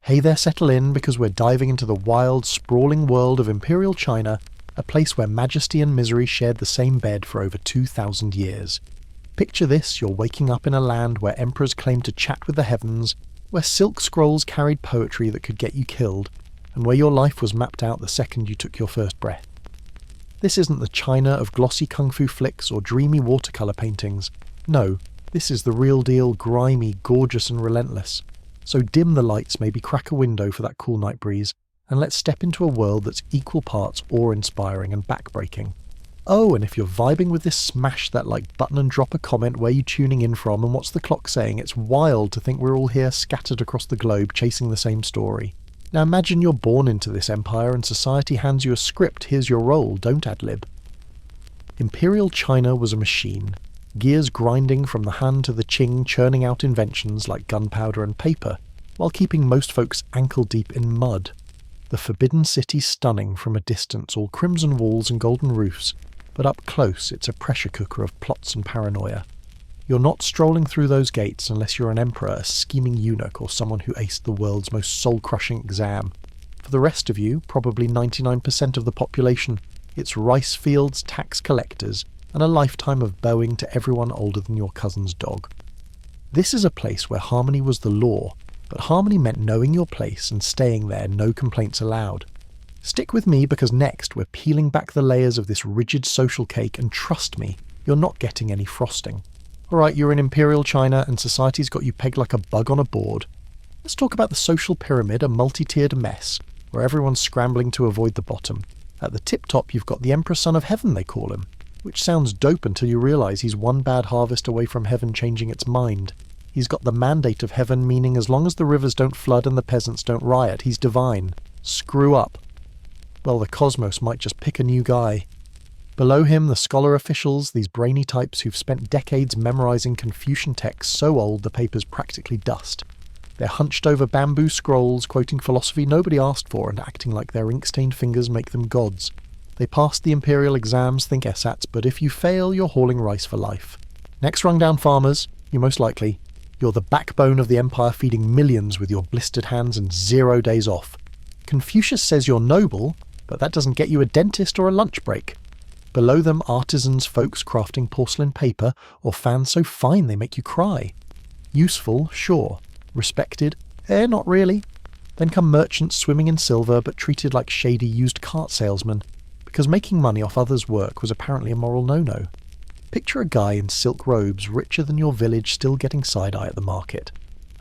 Hey there, settle in, because we're diving into the wild, sprawling world of Imperial China, a place where majesty and misery shared the same bed for over 2,000 years. Picture this: you're waking up in a land where emperors claimed to chat with the heavens, where silk scrolls carried poetry that could get you killed, and where your life was mapped out the second you took your first breath. This isn't the China of glossy kung fu flicks or dreamy watercolour paintings. No, this is the real deal, grimy, gorgeous and relentless. So dim the lights, maybe crack a window for that cool night breeze, and let's step into a world that's equal parts awe-inspiring and backbreaking. Oh, and if you're vibing with this, smash that like button and drop a comment where you tuning in from and what's the clock saying. It's wild to think we're all here scattered across the globe chasing the same story. Now imagine you're born into this empire and society hands you a script. Here's your role, don't ad-lib. Imperial China was a machine. Gears grinding from the Han to the Qing, churning out inventions like gunpowder and paper, while keeping most folks ankle-deep in mud. The Forbidden City stunning from a distance, all crimson walls and golden roofs, but up close it's a pressure cooker of plots and paranoia. You're not strolling through those gates unless you're an emperor, a scheming eunuch, or someone who aced the world's most soul-crushing exam. For the rest of you, probably 99% of the population, it's rice fields, tax collectors, and a lifetime of bowing to everyone older than your cousin's dog. This is a place where harmony was the law, but harmony meant knowing your place and staying there, no complaints allowed. Stick with me, because next we're peeling back the layers of this rigid social cake, and trust me, you're not getting any frosting. Alright, you're in Imperial China and society's got you pegged like a bug on a board. Let's talk about the social pyramid, a multi-tiered mess, where everyone's scrambling to avoid the bottom. At the tip top you've got the Emperor Son of Heaven, they call him, which sounds dope until you realise he's one bad harvest away from heaven changing its mind. He's got the mandate of heaven, meaning as long as the rivers don't flood and the peasants don't riot, he's divine. Screw up. Well, the cosmos might just pick a new guy. Below him, the scholar officials, these brainy types who've spent decades memorising Confucian texts so old the paper's practically dust. They're hunched over bamboo scrolls, quoting philosophy nobody asked for and acting like their ink-stained fingers make them gods. They passed the imperial exams, think ESATs, but if you fail, you're hauling rice for life. Next rung down farmers, you most likely. You're the backbone of the empire, feeding millions with your blistered hands and 0 days off. Confucius says you're noble, but that doesn't get you a dentist or a lunch break. Below them, artisans, folks crafting porcelain paper, or fans so fine they make you cry. Useful, sure. Respected? Not really. Then come merchants swimming in silver, but treated like shady used cart salesmen, because making money off others' work was apparently a moral no-no. Picture a guy in silk robes, richer than your village, still getting side-eye at the market.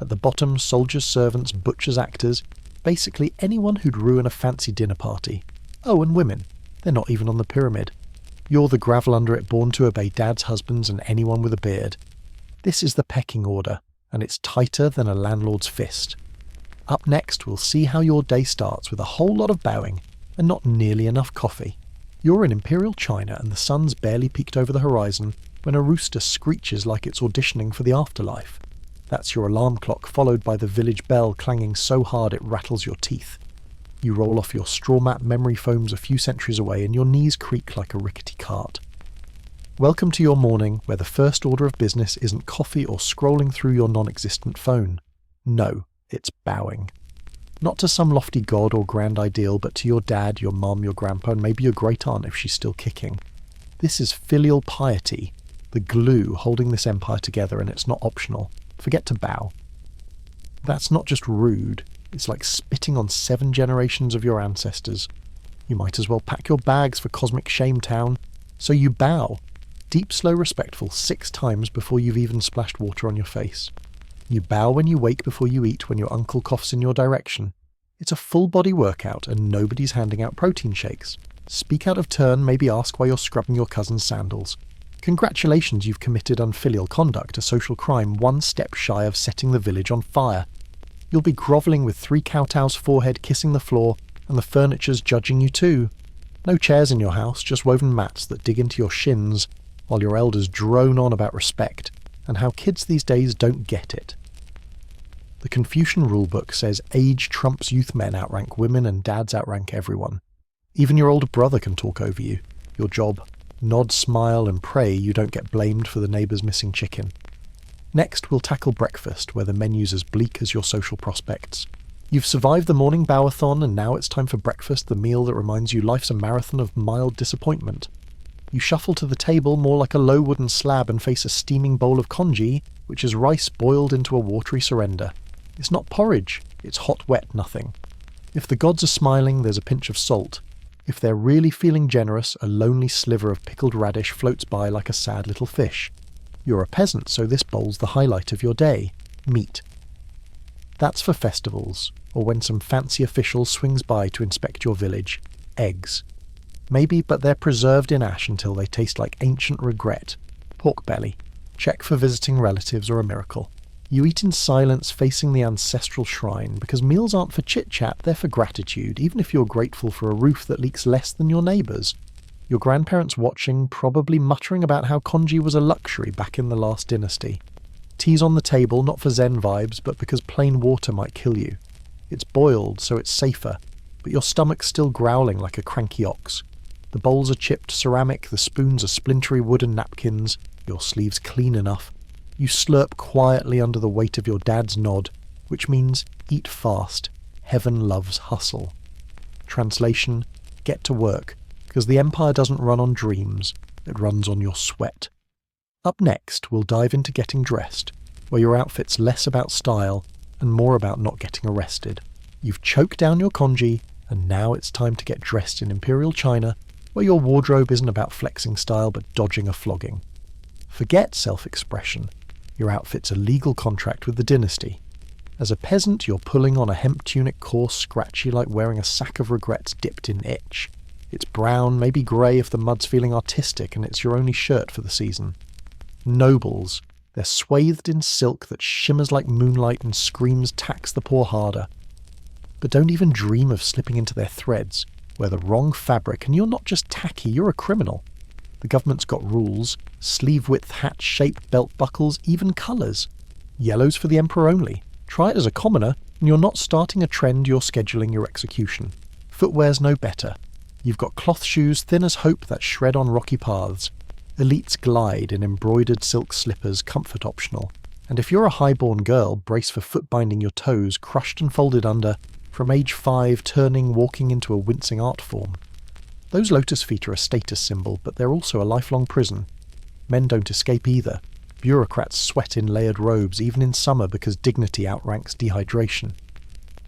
At the bottom, soldiers, servants, butchers, actors, basically anyone who'd ruin a fancy dinner party. Oh, and women. They're not even on the pyramid. You're the gravel under it, born to obey dad's husbands and anyone with a beard. This is the pecking order, and it's tighter than a landlord's fist. Up next, we'll see how your day starts with a whole lot of bowing and not nearly enough coffee. You're in Imperial China and the sun's barely peeked over the horizon when a rooster screeches like it's auditioning for the afterlife. That's your alarm clock, followed by the village bell clanging so hard it rattles your teeth. You roll off your straw mat memory foams a few centuries away and your knees creak like a rickety cart. Welcome to your morning, where the first order of business isn't coffee or scrolling through your non-existent phone. No, it's bowing. Not to some lofty god or grand ideal, but to your dad, your mum, your grandpa, and maybe your great-aunt if she's still kicking. This is filial piety, the glue holding this empire together, and it's not optional. Forget to bow. That's not just rude, it's like spitting on 7 generations of your ancestors. You might as well pack your bags for cosmic shame town. So you bow, deep, slow, respectful, 6 times before you've even splashed water on your face. You bow when you wake, before you eat, when your uncle coughs in your direction. It's a full-body workout and nobody's handing out protein shakes. Speak out of turn, maybe ask why you're scrubbing your cousin's sandals. Congratulations, you've committed unfilial conduct, a social crime 1 step shy of setting the village on fire. You'll be grovelling with 3 kowtows forehead kissing the floor, and the furniture's judging you too. No chairs in your house, just woven mats that dig into your shins, while your elders drone on about respect, and how kids these days don't get it. The Confucian rulebook says age trumps youth, men outrank women, and dads outrank everyone. Even your older brother can talk over you. Your job: nod, smile, and pray you don't get blamed for the neighbour's missing chicken. Next, we'll tackle breakfast, where the menu's as bleak as your social prospects. You've survived the morning bowathon and now it's time for breakfast, the meal that reminds you life's a marathon of mild disappointment. You shuffle to the table more like a low wooden slab and face a steaming bowl of congee, which is rice boiled into a watery surrender. It's not porridge, it's hot wet nothing. If the gods are smiling, there's a pinch of salt. If they're really feeling generous, a lonely sliver of pickled radish floats by like a sad little fish. You're a peasant, so this bowl's the highlight of your day. Meat. That's for festivals, or when some fancy official swings by to inspect your village. Eggs. Maybe, but they're preserved in ash until they taste like ancient regret. Pork belly. Check for visiting relatives or a miracle. You eat in silence facing the ancestral shrine, because meals aren't for chit-chat, they're for gratitude, even if you're grateful for a roof that leaks less than your neighbour's. Your grandparents watching, probably muttering about how congee was a luxury back in the last dynasty. Tea's on the table, not for zen vibes, but because plain water might kill you. It's boiled, so it's safer, but your stomach's still growling like a cranky ox. The bowls are chipped ceramic, the spoons are splintery wooden napkins, your sleeves clean enough. You slurp quietly under the weight of your dad's nod, which means eat fast. Heaven loves hustle. Translation, get to work, because the empire doesn't run on dreams, it runs on your sweat. Up next, we'll dive into getting dressed, where your outfit's less about style and more about not getting arrested. You've choked down your congee, and now it's time to get dressed in Imperial China, where your wardrobe isn't about flexing style but dodging a flogging. Forget self-expression. Your outfit's a legal contract with the dynasty. As a peasant, you're pulling on a hemp tunic coarse, scratchy like wearing a sack of regrets dipped in itch. It's brown, maybe grey if the mud's feeling artistic and it's your only shirt for the season. Nobles. They're swathed in silk that shimmers like moonlight and screams tax the poor harder. But don't even dream of slipping into their threads. Wear the wrong fabric and you're not just tacky, you're a criminal. The government's got rules, sleeve-width hat shape, belt buckles, even colours. Yellow's for the emperor only. Try it as a commoner, and you're not starting a trend, you're scheduling your execution. Footwear's no better. You've got cloth shoes thin as hope that shred on rocky paths. Elites glide in embroidered silk slippers, comfort optional. And if you're a high-born girl, brace for foot binding your toes, crushed and folded under, from age 5 turning, walking into a wincing art form. Those lotus feet are a status symbol, but they're also a lifelong prison. Men don't escape either. Bureaucrats sweat in layered robes, even in summer, because dignity outranks dehydration.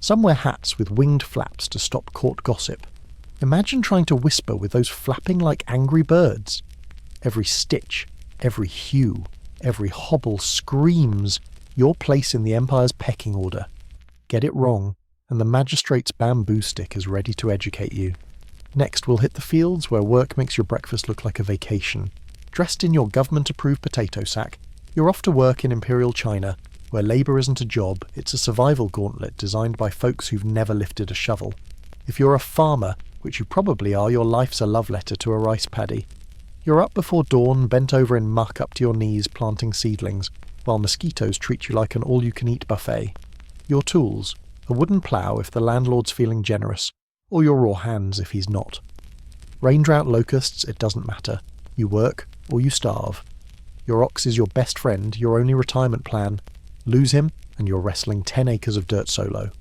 Some wear hats with winged flaps to stop court gossip. Imagine trying to whisper with those flapping like angry birds. Every stitch, every hue, every hobble screams your place in the empire's pecking order. Get it wrong, and the magistrate's bamboo stick is ready to educate you. Next, we'll hit the fields where work makes your breakfast look like a vacation. Dressed in your government-approved potato sack, you're off to work in Imperial China, where labour isn't a job, it's a survival gauntlet designed by folks who've never lifted a shovel. If you're a farmer, which you probably are, your life's a love letter to a rice paddy. You're up before dawn, bent over in muck up to your knees planting seedlings, while mosquitoes treat you like an all-you-can-eat buffet. Your tools: a wooden plough if the landlord's feeling generous, or your raw hands if he's not. Rain-drought locusts, it doesn't matter. You work, or you starve. Your ox is your best friend, your only retirement plan. Lose him, and you're wrestling 10 acres of dirt solo.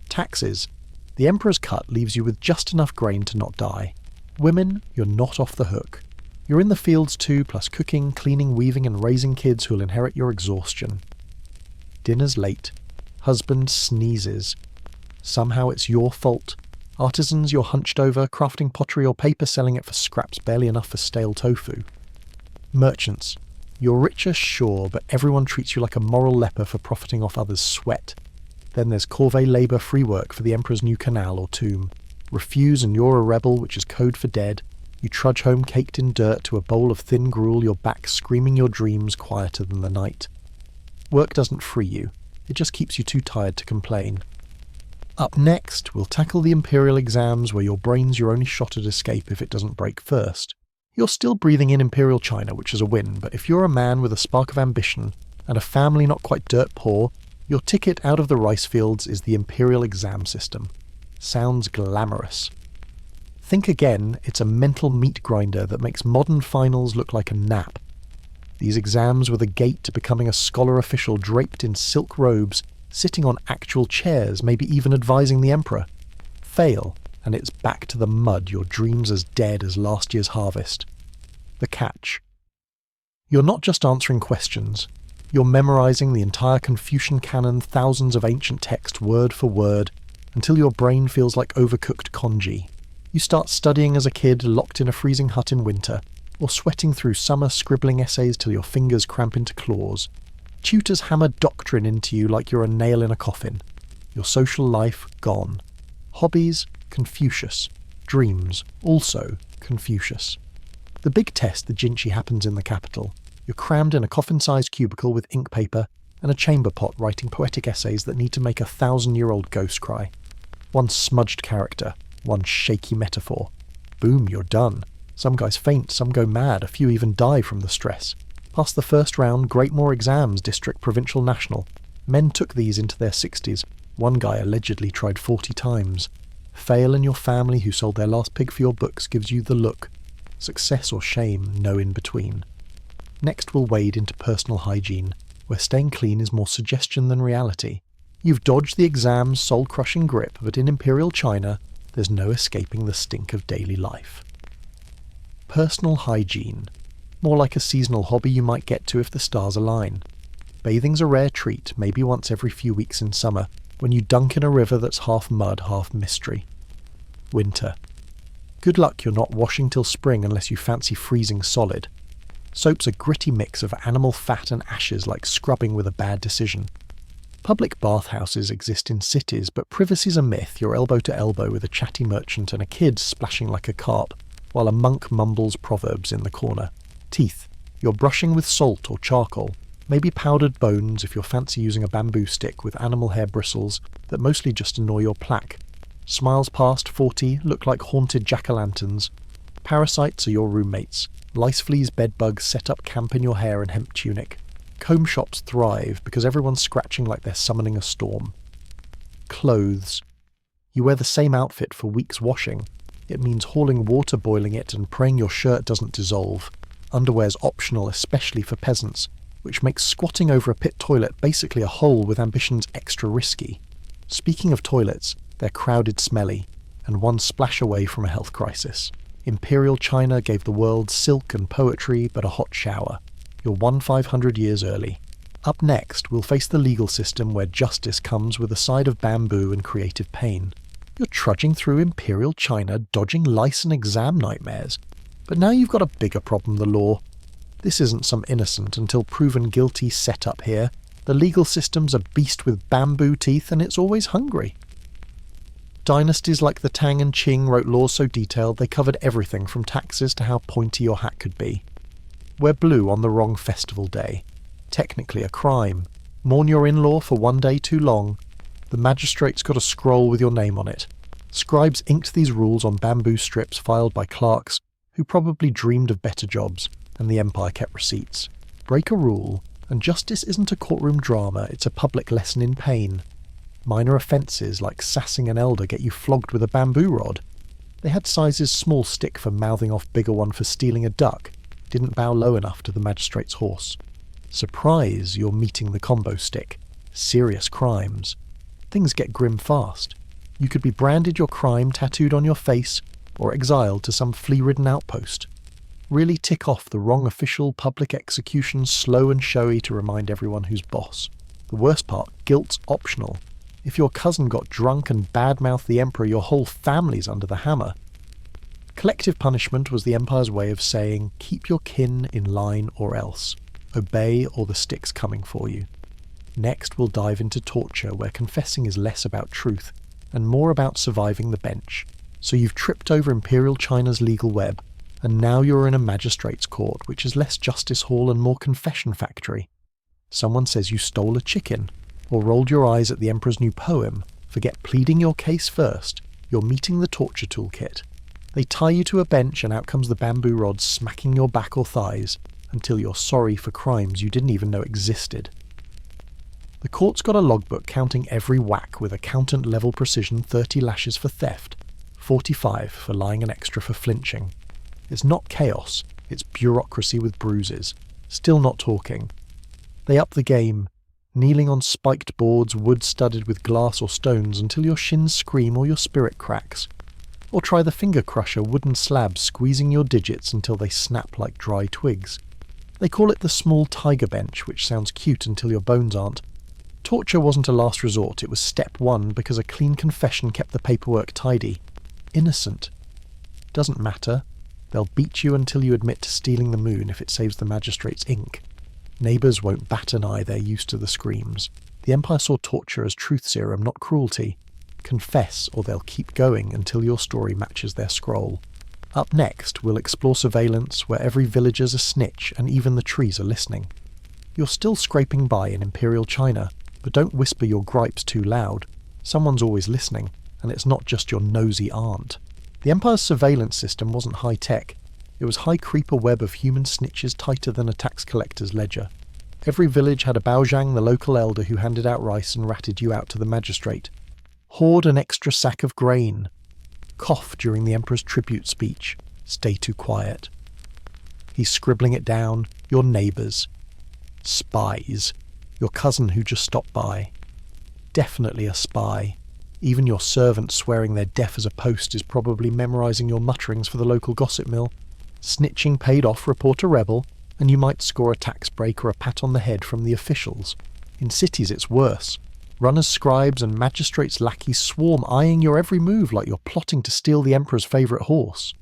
Taxes. The emperor's cut leaves you with just enough grain to not die. Women, you're not off the hook. You're in the fields too, plus cooking, cleaning, weaving and raising kids who'll inherit your exhaustion. Dinner's late. Husband sneezes. Somehow it's your fault. Artisans, you're hunched over, crafting pottery or paper, selling it for scraps barely enough for stale tofu. Merchants. You're richer, sure, but everyone treats you like a moral leper for profiting off others' sweat. Then there's corvée labour free work for the emperor's new canal or tomb. Refuse and you're a rebel, which is code for dead. You trudge home caked in dirt to a bowl of thin gruel, your back screaming your dreams quieter than the night. Work doesn't free you. It just keeps you too tired to complain. Up next, we'll tackle the Imperial exams where your brain's your only shot at escape if it doesn't break first. You're still breathing in Imperial China, which is a win, but if you're a man with a spark of ambition and a family not quite dirt poor, your ticket out of the rice fields is the Imperial exam system. Sounds glamorous. Think again, it's a mental meat grinder that makes modern finals look like a nap. These exams were the gate to becoming a scholar official draped in silk robes, sitting on actual chairs, maybe even advising the emperor. Fail, and it's back to the mud, your dreams as dead as last year's harvest. The catch. You're not just answering questions. You're memorizing the entire Confucian canon, thousands of ancient text word for word, until your brain feels like overcooked congee. You start studying as a kid, locked in a freezing hut in winter, or sweating through summer scribbling essays till your fingers cramp into claws. Tutors hammer doctrine into you like you're a nail in a coffin. Your social life gone. Hobbies, Confucius. Dreams, also Confucius. The big test, the Jinchi, happens in the capital. You're crammed in a coffin-sized cubicle with ink paper and a chamber pot writing poetic essays that need to make a 1,000-year-old ghost cry. One smudged character, one shaky metaphor. Boom, you're done. Some guys faint, some go mad, a few even die from the stress. Past the first round, Great Moor exams, district, provincial, national. Men took these into their 60s. One guy allegedly tried 40 times. Fail and your family who sold their last pig for your books gives you the look. Success or shame, no in between. Next we'll wade into personal hygiene, where staying clean is more suggestion than reality. You've dodged the exam's soul-crushing grip, but in Imperial China, there's no escaping the stink of daily life. Personal hygiene. More like a seasonal hobby you might get to if the stars align. Bathing's a rare treat, maybe once every few weeks in summer, when you dunk in a river that's half mud, half mystery. Winter. Good luck you're not washing till spring unless you fancy freezing solid. Soap's a gritty mix of animal fat and ashes, like scrubbing with a bad decision. Public bathhouses exist in cities, but privacy's a myth. You're elbow to elbow with a chatty merchant and a kid splashing like a carp, while a monk mumbles proverbs in the corner. Teeth. You're brushing with salt or charcoal, maybe powdered bones if you fancy using a bamboo stick with animal hair bristles that mostly just annoy your plaque. Smiles past 40 look like haunted jack-o'-lanterns. Parasites are your roommates. Lice, fleas, bedbugs set up camp in your hair and hemp tunic. Comb shops thrive because everyone's scratching like they're summoning a storm. Clothes. You wear the same outfit for weeks washing. It means hauling water, boiling it, and praying your shirt doesn't dissolve. Underwear's optional, especially for peasants, which makes squatting over a pit toilet basically a hole with ambitions extra risky. Speaking of toilets, they're crowded, smelly, and one splash away from a health crisis. Imperial China gave the world silk and poetry, but a hot shower. You're 500 years early. Up next, we'll face the legal system where justice comes with a side of bamboo and creative pain. You're trudging through Imperial China, dodging lice and exam nightmares. But now you've got a bigger problem, the law. This isn't some innocent until proven guilty setup here. The legal system's a beast with bamboo teeth, and it's always hungry. Dynasties like the Tang and Qing wrote laws so detailed they covered everything from taxes to how pointy your hat could be. Wear blue on the wrong festival day. Technically a crime. Mourn your in-law for one day too long. The magistrate's got a scroll with your name on it. Scribes inked these rules on bamboo strips filed by clerks who probably dreamed of better jobs, and the empire kept receipts. Break a rule, and justice isn't a courtroom drama, it's a public lesson in pain. Minor offences like sassing an elder get you flogged with a bamboo rod. They had sizes small stick for mouthing off bigger one for stealing a duck. Didn't bow low enough to the magistrate's horse. Surprise, you're meeting the combo stick. Serious crimes. Things get grim fast. You could be branded your crime tattooed on your face, or exiled to some flea-ridden outpost. Really tick off the wrong official public execution, slow and showy to remind everyone who's boss. The worst part, guilt's optional. If your cousin got drunk and badmouthed the emperor, your whole family's under the hammer. Collective punishment was the empire's way of saying, keep your kin in line or else. Obey or the stick's coming for you. Next we'll dive into torture, where confessing is less about truth and more about surviving the bench. So you've tripped over Imperial China's legal web, and now you're in a magistrate's court, which is less justice hall and more confession factory. Someone says you stole a chicken, or rolled your eyes at the emperor's new poem. Forget pleading your case first. You're meeting the torture toolkit. They tie you to a bench and out comes the bamboo rod smacking your back or thighs until you're sorry for crimes you didn't even know existed. The court's got a logbook counting every whack with accountant-level precision: 30 lashes for theft, 45 for lying and extra for flinching. It's not chaos, it's bureaucracy with bruises. Still not talking. They up the game. kneeling on spiked boards, wood studded with glass or stones until your shins scream or your spirit cracks. Or try the finger crusher wooden slabs squeezing your digits until they snap like dry twigs. They call it the small tiger bench, which sounds cute until your bones aren't. Torture wasn't a last resort, it was step one because a clean confession kept the paperwork tidy. Innocent. Doesn't matter. They'll beat you until you admit to stealing the moon if it saves the magistrate's ink. Neighbours won't bat an eye, they're used to the screams. The Empire saw torture as truth serum, not cruelty. Confess, or they'll keep going until your story matches their scroll. Up next, we'll explore surveillance, where every villager's a snitch and even the trees are listening. You're still scraping by in Imperial China, but don't whisper your gripes too loud. Someone's always listening, and it's not just your nosy aunt. The Empire's surveillance system wasn't high-tech. It was high-creeper web of human snitches tighter than a tax collector's ledger. Every village had a baozhang, the local elder who handed out rice and ratted you out to the magistrate. Hoard an extra sack of grain. Cough during the Emperor's tribute speech. Stay too quiet. He's scribbling it down. Your neighbours. Spies. Your cousin who just stopped by. Definitely a spy. Even your servant swearing they're deaf as a post is probably memorising your mutterings for the local gossip mill. Snitching paid off, report a rebel, and you might score a tax break or a pat on the head from the officials. In cities it's worse. Runners, scribes and magistrates' lackeys swarm, eyeing your every move like you're plotting to steal the Emperor's favourite horse.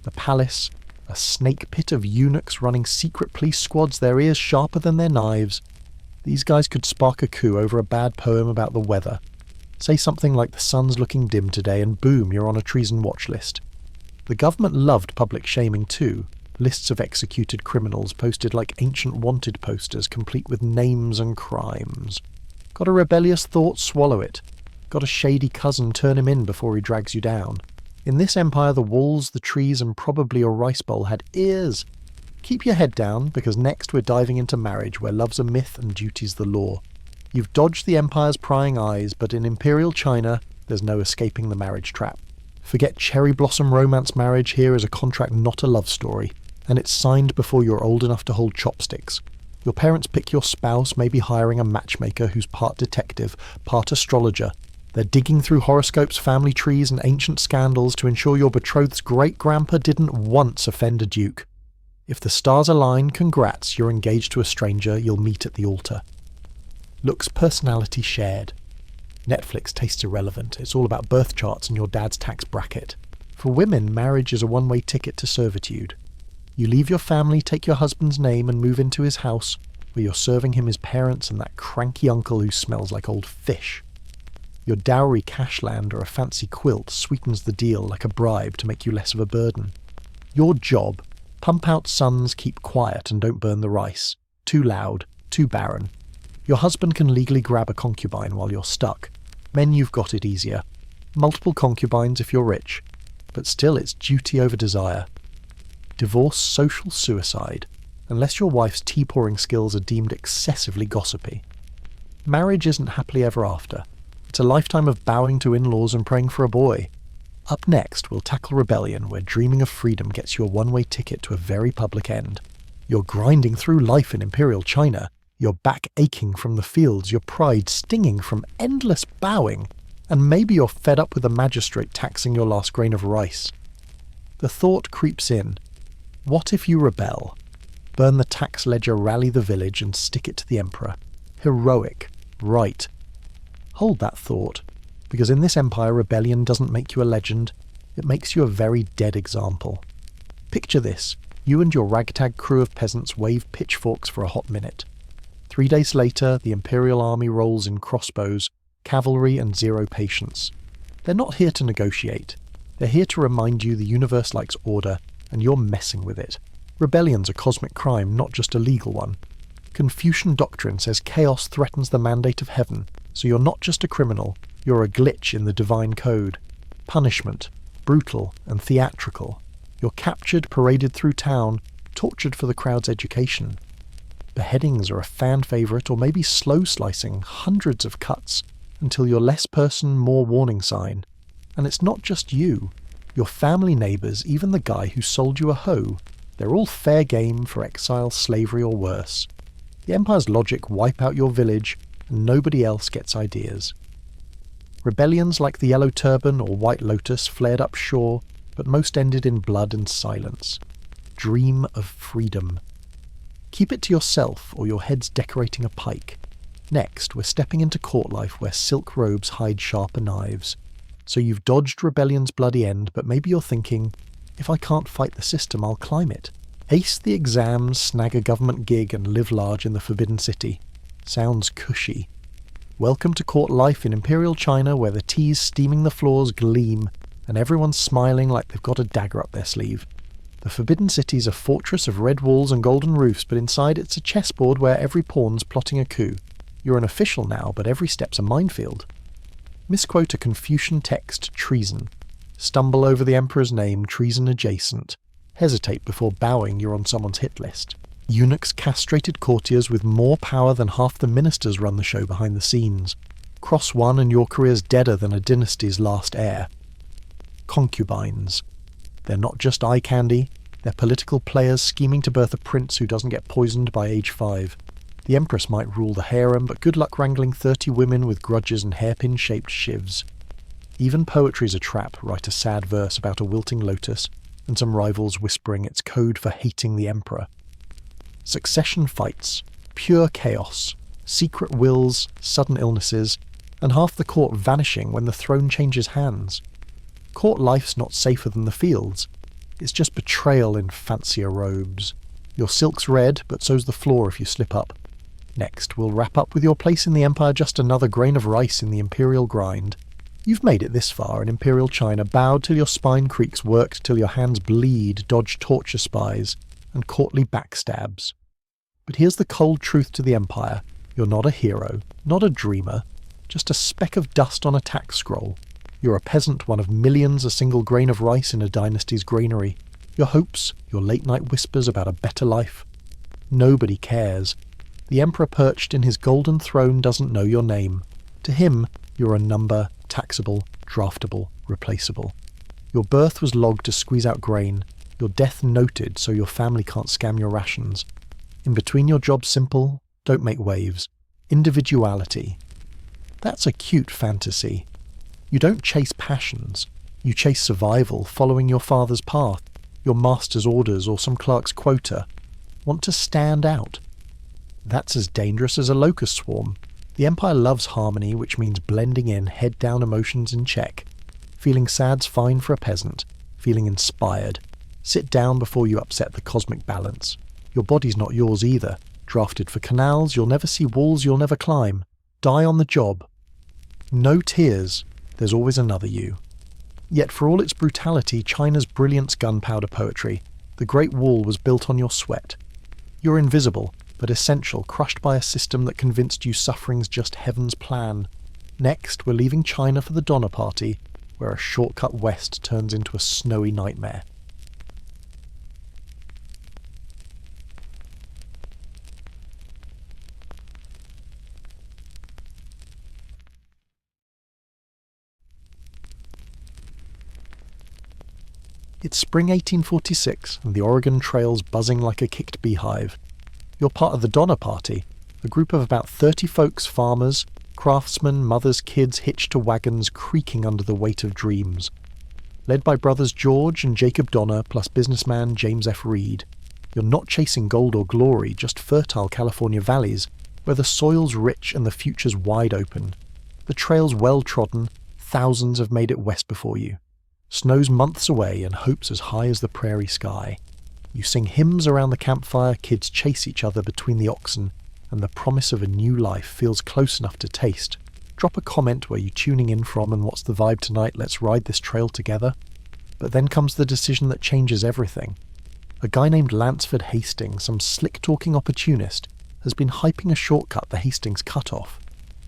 The palace, a snake pit of eunuchs running secret police squads, their ears sharper than their knives. These guys could spark a coup over a bad poem about the weather. Say something like the sun's looking dim today and boom, you're on a treason watch list. The government loved public shaming too. Lists of executed criminals posted like ancient wanted posters complete with names and crimes. Got a rebellious thought, swallow it. Got a shady cousin, turn him in before he drags you down. In this empire, the walls, the trees, and probably your rice bowl had ears. Keep your head down, because next we're diving into marriage, where love's a myth and duty's the law. You've dodged the empire's prying eyes, but in Imperial China, there's no escaping the marriage trap. Forget cherry blossom romance marriage, here is a contract, not a love story, and it's signed before you're old enough to hold chopsticks. Your parents pick your spouse, maybe hiring a matchmaker who's part detective, part astrologer. They're digging through horoscopes, family trees, and ancient scandals to ensure your betrothed's great-grandpa didn't once offend a duke. If the stars align, congrats, you're engaged to a stranger you'll meet at the altar. Looks, personality shared. Netflix tastes irrelevant, it's all about birth charts and your dad's tax bracket. For women, marriage is a one-way ticket to servitude. You leave your family, take your husband's name and move into his house, where you're serving him his parents and that cranky uncle who smells like old fish. Your dowry cash land or a fancy quilt sweetens the deal like a bribe to make you less of a burden. Your job, pump out sons, keep quiet and don't burn the rice. Too loud, too barren. Your husband can legally grab a concubine while you're stuck. Men, you've got it easier. Multiple concubines if you're rich. But still it's duty over desire. Divorce, social suicide, unless your wife's tea-pouring skills are deemed excessively gossipy. Marriage isn't happily ever after. It's a lifetime of bowing to in-laws and praying for a boy. Up next, we'll tackle rebellion, where dreaming of freedom gets you a one-way ticket to a very public end. You're grinding through life in Imperial China, your back aching from the fields, your pride stinging from endless bowing, and maybe you're fed up with a magistrate taxing your last grain of rice. The thought creeps in. What if you rebel? Burn the tax ledger, rally the village, and stick it to the emperor. Heroic. Right. Hold that thought, because in this empire, rebellion doesn't make you a legend, it makes you a very dead example. Picture this. You and your ragtag crew of peasants wave pitchforks for a hot minute. 3 days later, the Imperial army rolls in crossbows, cavalry, and zero patience. They're not here to negotiate. They're here to remind you the universe likes order, and you're messing with it. Rebellion's a cosmic crime, not just a legal one. Confucian doctrine says chaos threatens the mandate of heaven, so you're not just a criminal, you're a glitch in the divine code. Punishment, brutal and theatrical. You're captured, paraded through town, tortured for the crowd's education. Beheadings are a fan favourite, or maybe slow slicing, hundreds of cuts, until you're less person, more warning sign. And it's not just you. Your family, neighbours, even the guy who sold you a hoe. They're all fair game for exile, slavery or worse. The Empire's logic wipe out your village, and nobody else gets ideas. Rebellions like the Yellow Turban or White Lotus flared up shore, but most ended in blood and silence. Dream of freedom. Keep it to yourself, or your head's decorating a pike. Next, we're stepping into court life where silk robes hide sharper knives. So you've dodged rebellion's bloody end, but maybe you're thinking, if I can't fight the system, I'll climb it. Ace the exams, snag a government gig, and live large in the Forbidden City. Sounds cushy. Welcome to court life in Imperial China, where the teas steaming the floors gleam, and everyone's smiling like they've got a dagger up their sleeve. The Forbidden City's a fortress of red walls and golden roofs, but inside it's a chessboard where every pawn's plotting a coup. You're an official now, but every step's a minefield. Misquote a Confucian text, treason. Stumble over the Emperor's name, treason adjacent. Hesitate before bowing, you're on someone's hit list. Eunuchs castrated courtiers with more power than half the ministers run the show behind the scenes. Cross one and your career's deader than a dynasty's last heir. Concubines. They're not just eye candy, they're political players scheming to birth a prince who doesn't get poisoned by age 5. The Empress might rule the harem, but good luck wrangling 30 women with grudges and hairpin-shaped shivs. Even poetry's a trap. Write a sad verse about a wilting lotus, and some rivals whispering its code for hating the Emperor. Succession fights, pure chaos, secret wills, sudden illnesses, and half the court vanishing when the throne changes hands. Court life's not safer than the fields. It's just betrayal in fancier robes. Your silk's red, but so's the floor if you slip up. Next, we'll wrap up with your place in the Empire just another grain of rice in the Imperial grind. You've made it this far in Imperial China, bowed till your spine creaks, worked till your hands bleed, dodged torture spies, and courtly backstabs. But here's the cold truth to the Empire. You're not a hero, not a dreamer, just a speck of dust on a tax scroll. You're a peasant, one of millions, a single grain of rice in a dynasty's granary. Your hopes, your late-night whispers about a better life. Nobody cares. The Emperor perched in his golden throne doesn't know your name. To him, you're a number, taxable, draftable, replaceable. Your birth was logged to squeeze out grain, your death noted so your family can't scam your rations. In between your job's simple, don't make waves. Individuality. That's a cute fantasy. You don't chase passions. You chase survival, following your father's path, your master's orders, or some clerk's quota. Want to stand out. That's as dangerous as a locust swarm. The Empire loves harmony, which means blending in, head down, emotions in check. Feeling sad's fine for a peasant. Feeling inspired. Sit down before you upset the cosmic balance. Your body's not yours either. Drafted for canals, you'll never see walls you'll never climb. Die on the job. No tears. There's always another you. Yet for all its brutality, China's brilliant's gunpowder poetry. The Great Wall was built on your sweat. You're invisible, but essential, crushed by a system that convinced you suffering's just heaven's plan. Next, we're leaving China for the Donner Party, where a shortcut west turns into a snowy nightmare. It's spring 1846, and the Oregon Trail's buzzing like a kicked beehive. You're part of the Donner Party, a group of about 30 folks, farmers, craftsmen, mothers, kids hitched to wagons creaking under the weight of dreams. Led by brothers George and Jacob Donner plus businessman James F. Reed. You're not chasing gold or glory, just fertile California valleys, where the soil's rich and the future's wide open. The trail's well-trodden, thousands have made it west before you. Snow's months away and hope's as high as the prairie sky. You sing hymns around the campfire, kids chase each other between the oxen, and the promise of a new life feels close enough to taste. Drop a comment where you're tuning in from and what's the vibe tonight, let's ride this trail together. But then comes the decision that changes everything. A guy named Lansford Hastings, some slick-talking opportunist, has been hyping a shortcut the Hastings Cutoff.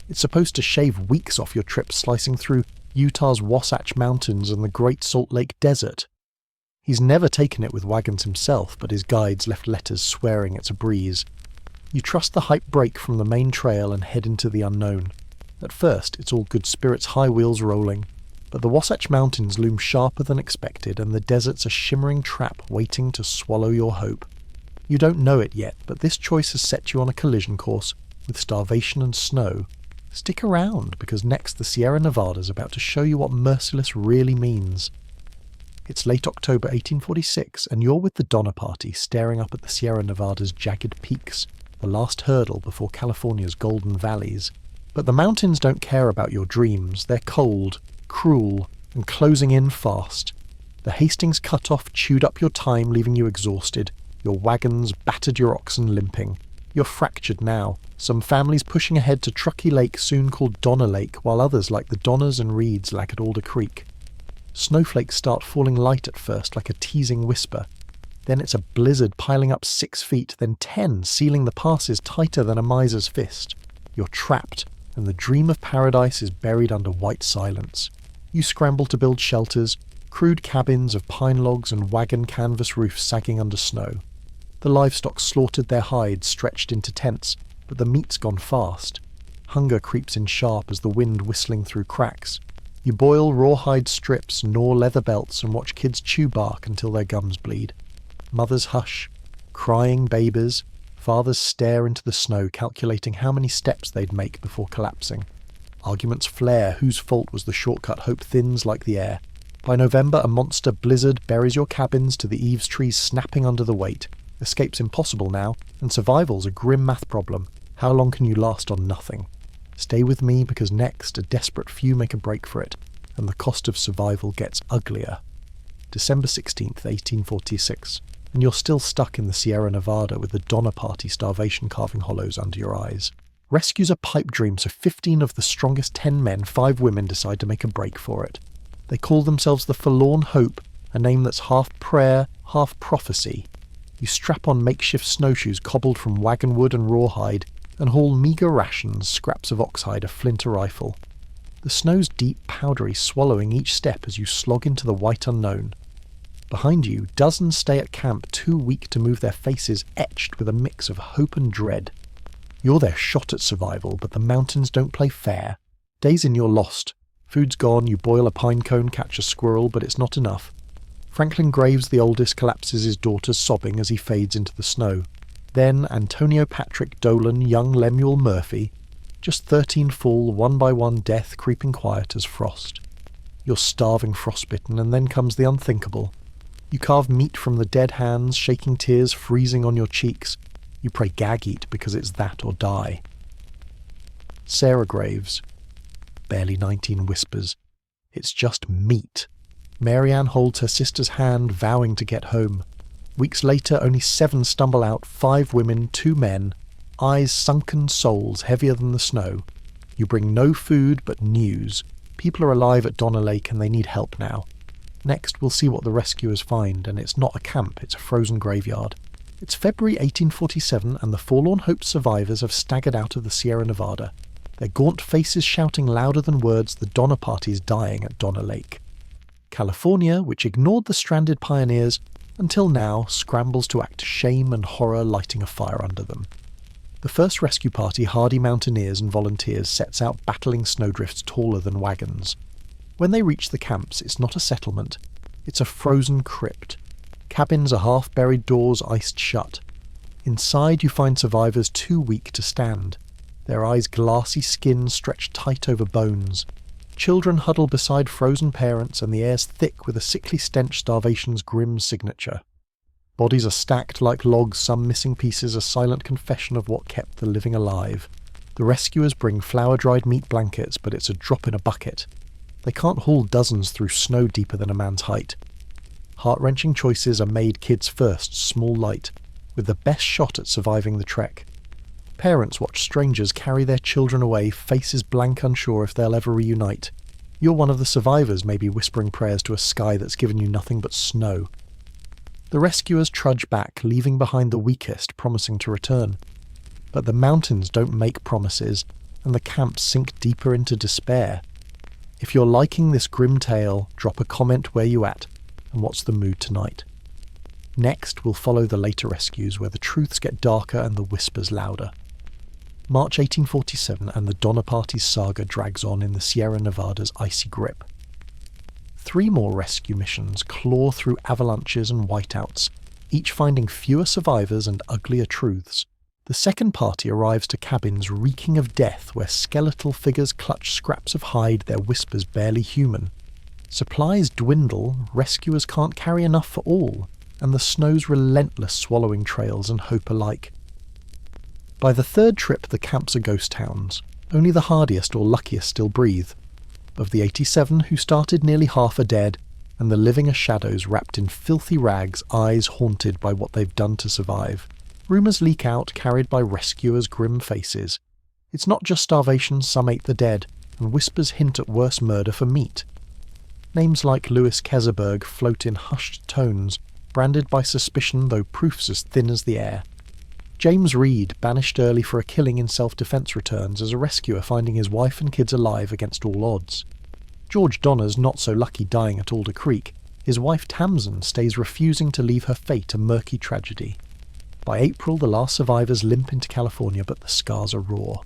It's supposed to shave weeks off your trip slicing through Utah's Wasatch Mountains and the Great Salt Lake Desert. He's never taken it with wagons himself, but his guides left letters swearing it's a breeze. You trust the hype break from the main trail and head into the unknown. At first, it's all good spirits, high wheels rolling, but the Wasatch Mountains loom sharper than expected, and the desert's a shimmering trap waiting to swallow your hope. You don't know it yet, but this choice has set you on a collision course with starvation and snow. Stick around, because next the Sierra Nevada is about to show you what merciless really means. It's late October 1846, and you're with the Donner Party staring up at the Sierra Nevada's jagged peaks, the last hurdle before California's golden valleys. But the mountains don't care about your dreams. They're cold, cruel, and closing in fast. The Hastings cutoff chewed up your time, leaving you exhausted. Your wagons battered your oxen limping. You're fractured now. Some families pushing ahead to Truckee Lake, soon called Donner Lake, while others like the Donners and Reeds lag at Alder Creek. Snowflakes start falling light at first, like a teasing whisper. Then it's a blizzard piling up 6 feet, then 10, sealing the passes tighter than a miser's fist. You're trapped, and the dream of paradise is buried under white silence. You scramble to build shelters, crude cabins of pine logs and wagon canvas roofs sagging under snow. The livestock slaughtered their hides stretched into tents, but the meat's gone fast. Hunger creeps in sharp as the wind whistling through cracks. You boil rawhide strips, gnaw leather belts, and watch kids chew bark until their gums bleed. Mothers hush, crying babies. Fathers stare into the snow, calculating how many steps they'd make before collapsing. Arguments flare. Whose fault was the shortcut? Hope thins like the air. By November, a monster blizzard buries your cabins to the eaves trees snapping under the weight. Escape's impossible now, and survival's a grim math problem. How long can you last on nothing? Stay with me, because next, a desperate few make a break for it, and the cost of survival gets uglier. December 16th, 1846, and you're still stuck in the Sierra Nevada with the Donner Party starvation carving hollows under your eyes. Rescue's a pipe dream, so 15 of the strongest 10 men, 5 women decide to make a break for it. They call themselves the Forlorn Hope, a name that's half prayer, half prophecy. You strap on makeshift snowshoes cobbled from wagon wood and rawhide, and haul meagre rations, scraps of oxhide, a flint, a rifle. The snow's deep, powdery, swallowing each step as you slog into the white unknown. Behind you, dozens stay at camp, too weak to move their faces etched with a mix of hope and dread. You're their shot at survival, but the mountains don't play fair. Days in, you're lost. Food's gone, you boil a pine cone, catch a squirrel, but it's not enough. Franklin Graves, the oldest, collapses his daughter, sobbing as he fades into the snow. Then Antonio Patrick Dolan, young Lemuel Murphy. Just 13 fall, one by one, death creeping quiet as frost. You're starving, frostbitten, and then comes the unthinkable. You carve meat from the dead hands, shaking tears freezing on your cheeks. You pray gag eat, because it's that or die. Sarah Graves. Barely 19 whispers. It's just meat. Marianne holds her sister's hand, vowing to get home. Weeks later, only 7 stumble out, 5 women, 2 men, eyes sunken souls heavier than the snow. You bring no food, but news. People are alive at Donner Lake and they need help now. Next, we'll see what the rescuers find, and it's not a camp, it's a frozen graveyard. It's February 1847, and the Forlorn Hope survivors have staggered out of the Sierra Nevada, their gaunt faces shouting louder than words the Donner Party's dying at Donner Lake. California, which ignored the stranded pioneers, until now scrambles to act shame and horror lighting a fire under them. The first rescue party, hardy mountaineers and volunteers, sets out battling snowdrifts taller than wagons. When they reach the camps, it's not a settlement, it's a frozen crypt. Cabins are half-buried doors iced shut. Inside you find survivors too weak to stand, their eyes glassy skins stretched tight over bones. Children huddle beside frozen parents, and the air's thick with a sickly stench starvation's grim signature. Bodies are stacked like logs, some missing pieces a silent confession of what kept the living alive. The rescuers bring flour-dried meat blankets, but it's a drop in a bucket. They can't haul dozens through snow deeper than a man's height. Heart-wrenching choices are made kids first, small light, with the best shot at surviving the trek. Parents watch strangers carry their children away, faces blank, unsure if they'll ever reunite. You're one of the survivors, maybe whispering prayers to a sky that's given you nothing but snow. The rescuers trudge back, leaving behind the weakest, promising to return. But the mountains don't make promises, and the camps sink deeper into despair. If you're liking this grim tale, drop a comment where you at, and what's the mood tonight. Next, we'll follow the later rescues, where the truths get darker and the whispers louder. March 1847, and the Donner Party's saga drags on in the Sierra Nevada's icy grip. 3 more rescue missions claw through avalanches and whiteouts, each finding fewer survivors and uglier truths. The second party arrives to cabins reeking of death where skeletal figures clutch scraps of hide, their whispers barely human. Supplies dwindle, rescuers can't carry enough for all, and the snow's relentless swallowing trails and hope alike. By the third trip, the camps are ghost towns. Only the hardiest or luckiest still breathe. Of the 87 who started, nearly half are dead, and the living are shadows wrapped in filthy rags, eyes haunted by what they've done to survive. Rumours leak out, carried by rescuers' grim faces. It's not just starvation, some ate the dead, and whispers hint at worse murder for meat. Names like Louis Keseberg float in hushed tones, branded by suspicion though proofs as thin as the air. James Reed, banished early for a killing in self-defence, returns as a rescuer finding his wife and kids alive against all odds. George Donner's not so lucky dying at Alder Creek. His wife Tamsin stays refusing to leave her fate a murky tragedy. By April, the last survivors limp into California, but the scars are raw.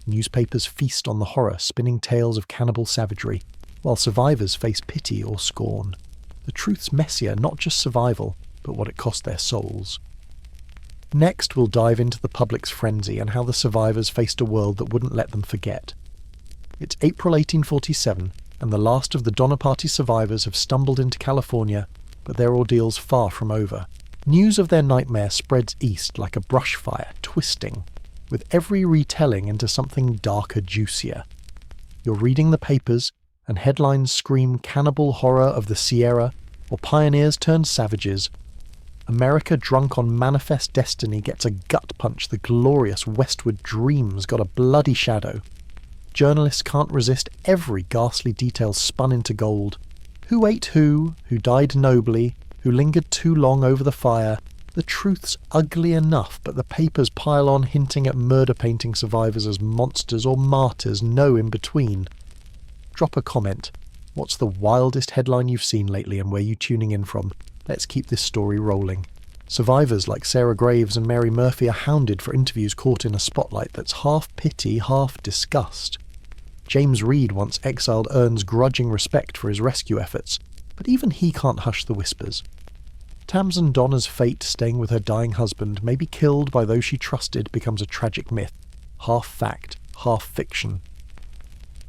Newspapers feast on the horror, spinning tales of cannibal savagery, while survivors face pity or scorn. The truth's messier, not just survival, but what it cost their souls. Next, we'll dive into the public's frenzy and how the survivors faced a world that wouldn't let them forget. It's April 1847, and the last of the Donner Party survivors have stumbled into California, but their ordeal's far from over. News of their nightmare spreads east like a brush fire, twisting, with every retelling into something darker, juicier. You're reading the papers, and headlines scream cannibal horror of the Sierra, or pioneers turned savages. America, drunk on manifest destiny, gets a gut punch. The glorious westward dream's got a bloody shadow. Journalists can't resist every ghastly detail spun into gold. Who ate who died nobly, who lingered too long over the fire. The truth's ugly enough, but the papers pile on, hinting at murder, painting survivors as monsters or martyrs, no in between. Drop a comment. What's the wildest headline you've seen lately, and where you tuning in from? Let's keep this story rolling. Survivors like Sarah Graves and Mary Murphy are hounded for interviews caught in a spotlight that's half pity, half disgust. James Reed, once exiled, earns grudging respect for his rescue efforts, but even he can't hush the whispers. Tamsin Donner's fate, staying with her dying husband, maybe killed by those she trusted, becomes a tragic myth, half fact, half fiction.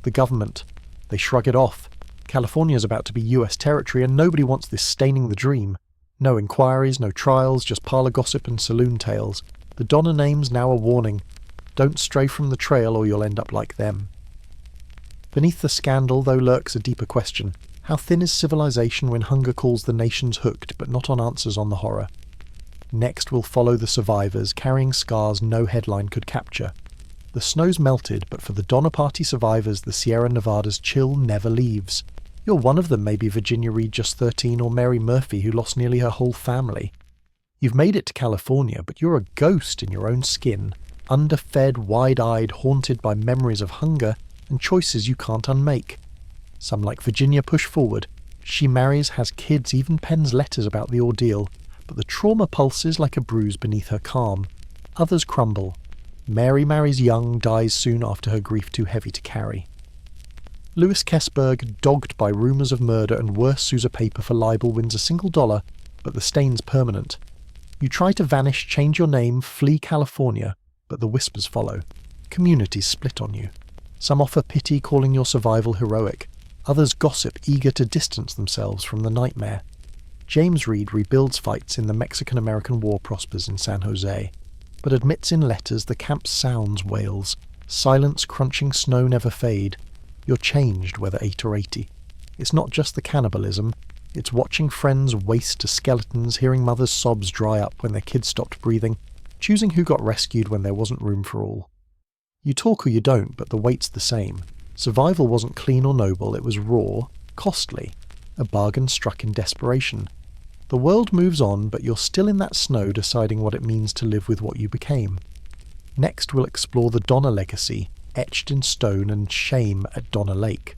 The government, they shrug it off. California's about to be US territory, and nobody wants this staining the dream. No inquiries, no trials, just parlour gossip and saloon tales. The Donner name's now a warning. Don't stray from the trail or you'll end up like them. Beneath the scandal, though, lurks a deeper question. How thin is civilization when hunger calls the nations hooked, but not on answers on the horror? Next, we'll follow the survivors, carrying scars no headline could capture. The snow's melted, but for the Donner Party survivors, the Sierra Nevada's chill never leaves. You're one of them, maybe Virginia Reed, just 13, or Mary Murphy, who lost nearly her whole family. You've made it to California, but you're a ghost in your own skin, underfed, wide-eyed, haunted by memories of hunger and choices you can't unmake. Some, like Virginia, push forward. She marries, has kids, even pens letters about the ordeal, but the trauma pulses like a bruise beneath her calm. Others crumble. Mary marries young, dies soon after her grief too heavy to carry. Louis Keseberg, dogged by rumours of murder and worse, sues a paper for libel, wins $1, but the stain's permanent. You try to vanish, change your name, flee California, but the whispers follow. Communities split on you. Some offer pity, calling your survival heroic. Others gossip, eager to distance themselves from the nightmare. James Reed rebuilds fights in the Mexican-American War prospers in San Jose, but admits in letters the camp's sounds wails. Silence, crunching snow never fade. You're changed, whether 8 or 80. It's not just the cannibalism. It's watching friends waste to skeletons, hearing mothers' sobs dry up when their kids stopped breathing, choosing who got rescued when there wasn't room for all. You talk or you don't, but the weight's the same. Survival wasn't clean or noble, it was raw, costly, a bargain struck in desperation. The world moves on, but you're still in that snow deciding what it means to live with what you became. Next, we'll explore the Donner legacy, etched in stone and shame at Donner Lake.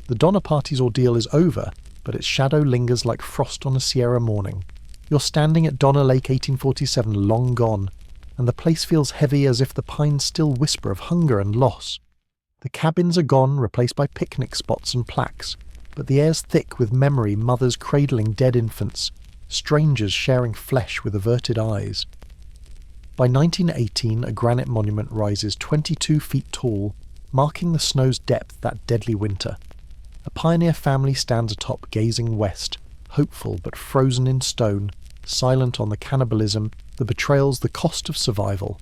The Donner Party's ordeal is over, but its shadow lingers like frost on a Sierra morning. You're standing at Donner Lake 1847, long gone, and the place feels heavy as if the pines still whisper of hunger and loss. The cabins are gone, replaced by picnic spots and plaques, but the air's thick with memory, mothers cradling dead infants, strangers sharing flesh with averted eyes. By 1918, a granite monument rises 22 feet tall, marking the snow's depth that deadly winter. A pioneer family stands atop, gazing west, hopeful but frozen in stone, silent on the cannibalism, the betrayals, the cost of survival.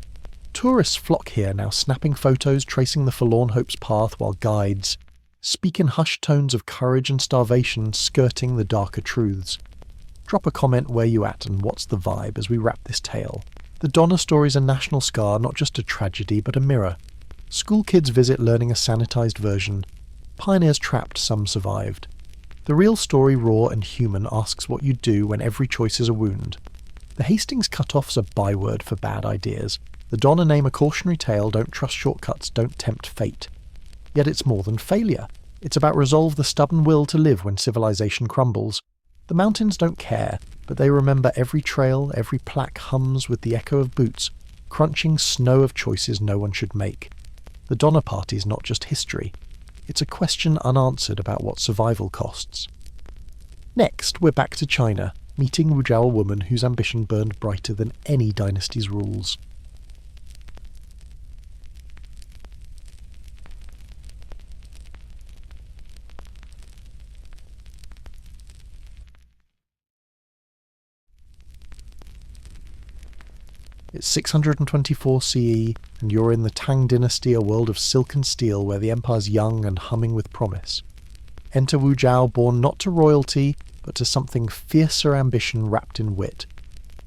Tourists flock here now, snapping photos, tracing the forlorn hope's path, while guides speak in hushed tones of courage and starvation, skirting the darker truths. Drop a comment where you at and what's the vibe as we wrap this tale. The Donner story's a national scar, not just a tragedy but a mirror. School kids visit learning a sanitized version. Pioneers trapped, some survived. The real story, raw and human, asks what you do when every choice is a wound. The Hastings cut-off's a byword for bad ideas. The Donner name a cautionary tale, don't trust shortcuts, don't tempt fate. Yet it's more than failure. It's about resolve, the stubborn will to live when civilization crumbles. The mountains don't care, but they remember every trail, every plaque hums with the echo of boots, crunching snow of choices no one should make. The Donner Party's not just history. It's a question unanswered about what survival costs. Next, we're back to China, meeting Wuzhou, a woman whose ambition burned brighter than any dynasty's rules. It's 624 CE, and you're in the Tang dynasty, a world of silk and steel where the empire's young and humming with promise. Enter Wu Zhao, born not to royalty, but to something fiercer ambition wrapped in wit.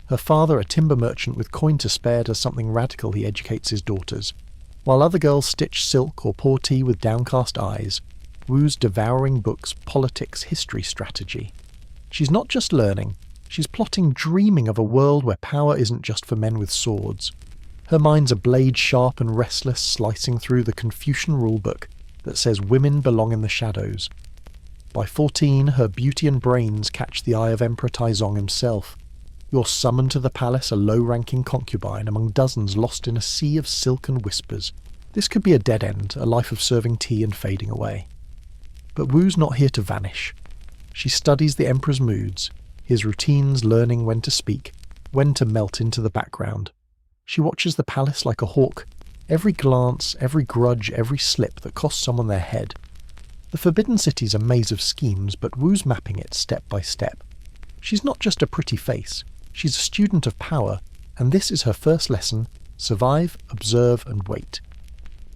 Her father, a timber merchant with coin to spare, does something radical. He educates his daughters. While other girls stitch silk or pour tea with downcast eyes, Wu's devouring books, politics, history, strategy. She's not just learning. She's plotting, dreaming of a world where power isn't just for men with swords. Her mind's a blade sharp and restless, slicing through the Confucian rulebook that says women belong in the shadows. By 14, her beauty and brains catch the eye of Emperor Taizong himself. You're summoned to the palace, a low-ranking concubine among dozens lost in a sea of silk and whispers. This could be a dead end, a life of serving tea and fading away. But Wu's not here to vanish. She studies the Emperor's moods, his routines, learning when to speak, when to melt into the background. She watches the palace like a hawk, every glance, every grudge, every slip that costs someone their head. The Forbidden City's a maze of schemes, but Wu's mapping it step by step. She's not just a pretty face, she's a student of power, and this is her first lesson: survive, observe, and wait.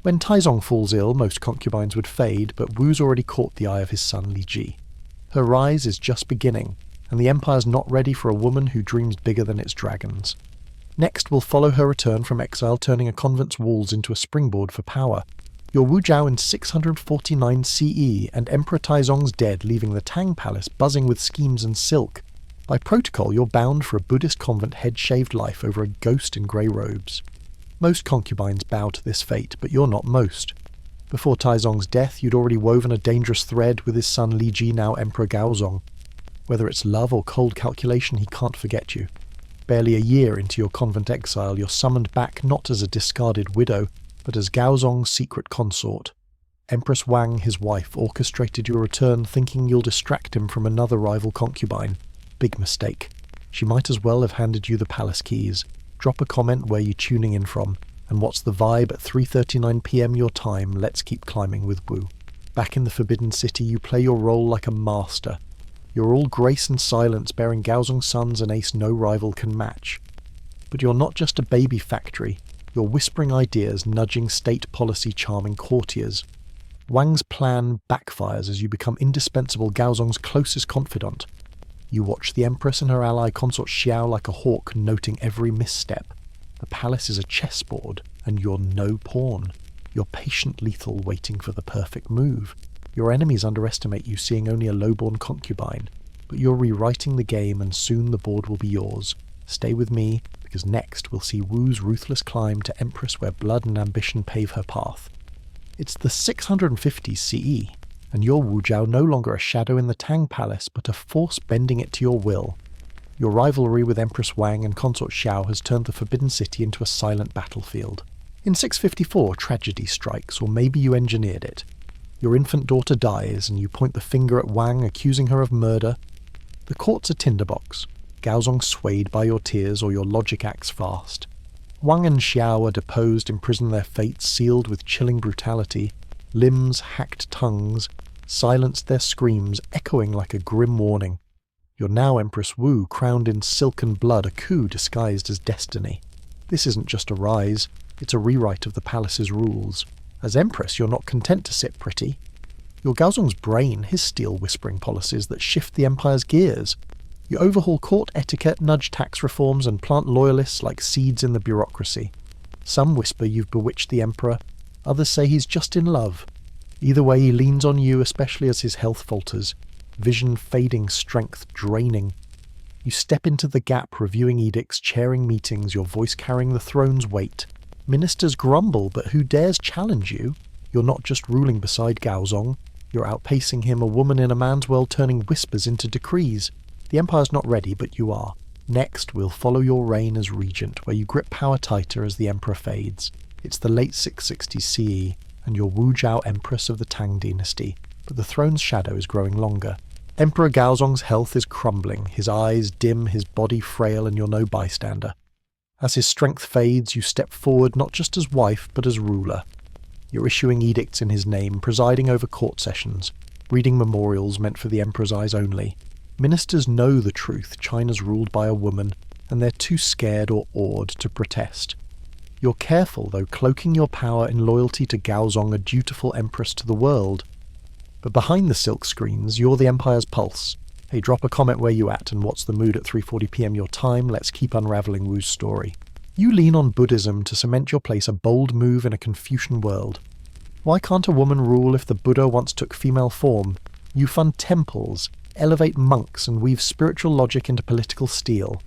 When Taizong falls ill, most concubines would fade, but Wu's already caught the eye of his son Li Ji. Her rise is just beginning, and the Empire's not ready for a woman who dreams bigger than its dragons. Next, we'll follow her return from exile, turning a convent's walls into a springboard for power. You're Wu Zhao in 649 CE, and Emperor Taizong's dead, leaving the Tang Palace buzzing with schemes and silk. By protocol, you're bound for a Buddhist convent head-shaved life over a ghost in grey robes. Most concubines bow to this fate, but you're not most. Before Taizong's death, you'd already woven a dangerous thread with his son Li Ji, now Emperor Gaozong. Whether it's love or cold calculation, he can't forget you. Barely a year into your convent exile, you're summoned back not as a discarded widow, but as Gaozong's secret consort. Empress Wang, his wife, orchestrated your return, thinking you'll distract him from another rival concubine. Big mistake. She might as well have handed you the palace keys. Drop a comment where you're tuning in from, and what's the vibe at 3:39 PM your time. Let's keep climbing with Wu. Back in the Forbidden City, you play your role like a master. You're all grace and silence, bearing Gaozong's sons, an ace no rival can match. But you're not just a baby factory. You're whispering ideas, nudging state policy, charming courtiers. Wang's plan backfires as you become indispensable Gaozong's closest confidant. You watch the Empress and her ally consort Xiao like a hawk, noting every misstep. The palace is a chessboard, and you're no pawn. You're patient lethal, waiting for the perfect move. Your enemies underestimate you, seeing only a lowborn concubine, but you're rewriting the game and soon the board will be yours. Stay with me, because next we'll see Wu's ruthless climb to Empress where blood and ambition pave her path. It's the 650s CE, and you're Wu Zhao, no longer a shadow in the Tang Palace, but a force bending it to your will. Your rivalry with Empress Wang and consort Xiao has turned the Forbidden City into a silent battlefield. In 654, tragedy strikes, or maybe you engineered it. Your infant daughter dies, and you point the finger at Wang, accusing her of murder. The court's a tinderbox. Gaozong swayed by your tears or your logic acts fast. Wang and Xiao are deposed, imprisoned, their fates sealed with chilling brutality. Limbs, hacked tongues, silenced their screams, echoing like a grim warning. You're now Empress Wu, crowned in silken blood, a coup disguised as destiny. This isn't just a rise, it's a rewrite of the palace's rules. As Empress, you're not content to sit pretty. You're Gaozong's brain, his steel-whispering policies that shift the Empire's gears. You overhaul court etiquette, nudge tax reforms, and plant loyalists like seeds in the bureaucracy. Some whisper you've bewitched the Emperor, others say he's just in love. Either way, he leans on you, especially as his health falters. Vision fading, strength draining. You step into the gap, reviewing edicts, chairing meetings, your voice carrying the throne's weight. Ministers grumble, but who dares challenge you? You're not just ruling beside Gaozong. You're outpacing him, a woman in a man's world turning whispers into decrees. The Empire's not ready, but you are. Next, we'll follow your reign as regent, where you grip power tighter as the Emperor fades. It's the late 660s CE, and you're Wu Zhao Empress of the Tang dynasty, but the throne's shadow is growing longer. Emperor Gaozong's health is crumbling, his eyes dim, his body frail, and you're no bystander. As his strength fades, you step forward not just as wife, but as ruler. You're issuing edicts in his name, presiding over court sessions, reading memorials meant for the Emperor's eyes only. Ministers know the truth, China's ruled by a woman, and they're too scared or awed to protest. You're careful, though, cloaking your power in loyalty to Gaozong, a dutiful empress to the world. But behind the silk screens, you're the Empire's pulse. Hey, drop a comment where you at and what's the mood at 3:40 PM your time. Let's keep unraveling Wu's story. You lean on Buddhism to cement your place, a bold move in a Confucian world. Why can't a woman rule if the Buddha once took female form? You fund temples, elevate monks, and weave spiritual logic into political steel.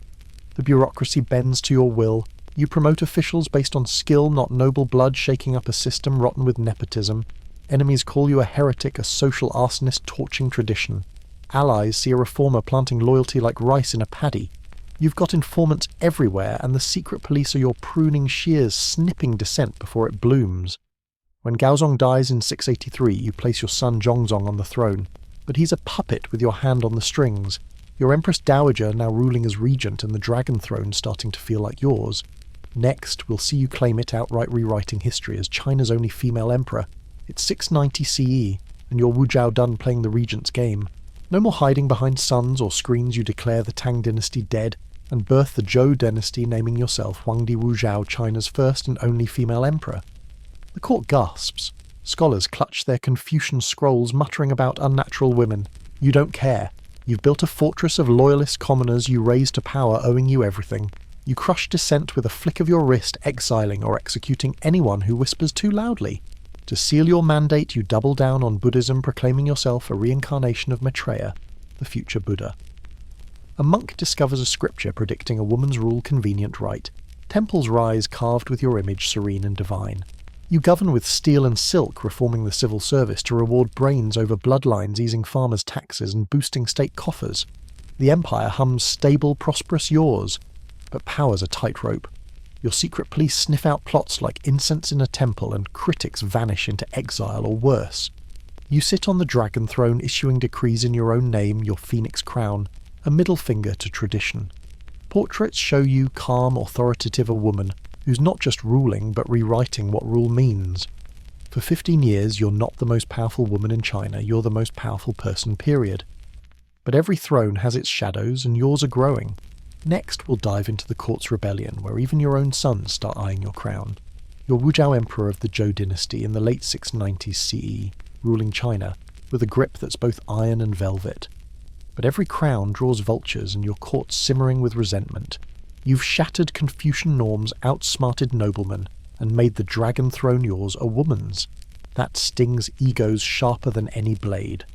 The bureaucracy bends to your will. You promote officials based on skill, not noble blood, shaking up a system rotten with nepotism. Enemies call you a heretic, a social arsonist torching tradition. Allies see a reformer planting loyalty like rice in a paddy. You've got informants everywhere, and the secret police are your pruning shears, snipping dissent before it blooms. When Gaozong dies in 683, you place your son Zhongzong on the throne, but he's a puppet with your hand on the strings. Your Empress Dowager now ruling as regent, and the Dragon Throne starting to feel like yours. Next, we'll see you claim it, outright rewriting history as China's only female emperor. It's 690 CE, and you're Wu Zhao done playing the regent's game. No more hiding behind suns or screens. You declare the Tang dynasty dead, and birth the Zhou dynasty, naming yourself Huangdi Wu Zhao, China's first and only female emperor. The court gasps. Scholars clutch their Confucian scrolls, muttering about unnatural women. You don't care. You've built a fortress of loyalist commoners you raise to power, owing you everything. You crush dissent with a flick of your wrist, exiling or executing anyone who whispers too loudly. To seal your mandate, you double down on Buddhism, proclaiming yourself a reincarnation of Maitreya, the future Buddha. A monk discovers a scripture predicting a woman's rule convenient right. Temples rise, carved with your image, serene and divine. You govern with steel and silk, reforming the civil service to reward brains over bloodlines, easing farmers' taxes and boosting state coffers. The empire hums stable, prosperous yours. But power's a tightrope. Your secret police sniff out plots like incense in a temple, and critics vanish into exile or worse. You sit on the Dragon Throne, issuing decrees in your own name, your phoenix crown, a middle finger to tradition. Portraits show you calm, authoritative, a woman who's not just ruling but rewriting what rule means. For 15 years, you're not the most powerful woman in China, you're the most powerful person, period. But every throne has its shadows, and yours are growing. Next, we'll dive into the court's rebellion, where even your own sons start eyeing your crown. You're Wu Zhao Emperor of the Zhou dynasty in the late 690s CE, ruling China, with a grip that's both iron and velvet. But every crown draws vultures, and your court's simmering with resentment. You've shattered Confucian norms, outsmarted noblemen, and made the Dragon Throne yours a woman's. That stings egos sharper than any blade.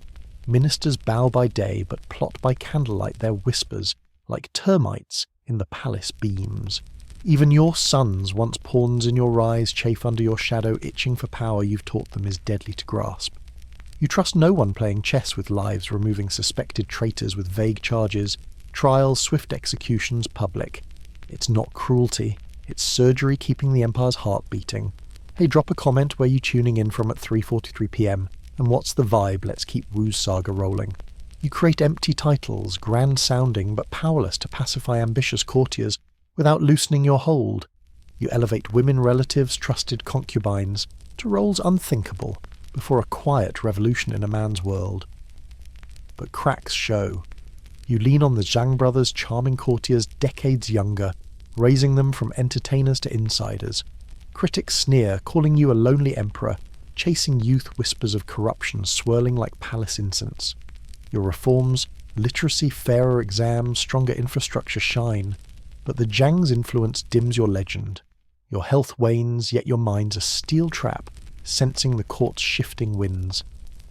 Ministers bow by day, but plot by candlelight their whispers, like termites in the palace beams. Even your sons, once pawns in your rise, chafe under your shadow, itching for power you've taught them is deadly to grasp. You trust no one playing chess with lives, removing suspected traitors with vague charges, trials, swift executions, public. It's not cruelty, it's surgery keeping the Empire's heart beating. Hey, drop a comment where you tuning in from at 3:43 PM, and what's the vibe? Let's keep Wu's saga rolling. You create empty titles, grand-sounding but powerless to pacify ambitious courtiers without loosening your hold. You elevate women relatives, trusted concubines, to roles unthinkable before a quiet revolution in a man's world. But cracks show. You lean on the Zhang brothers' charming courtiers decades younger, raising them from entertainers to insiders. Critics sneer, calling you a lonely emperor, chasing youth whispers of corruption swirling like palace incense. Your reforms, literacy, fairer exams, stronger infrastructure shine, but the Zhang's influence dims your legend. Your health wanes, yet your mind's a steel trap, sensing the court's shifting winds.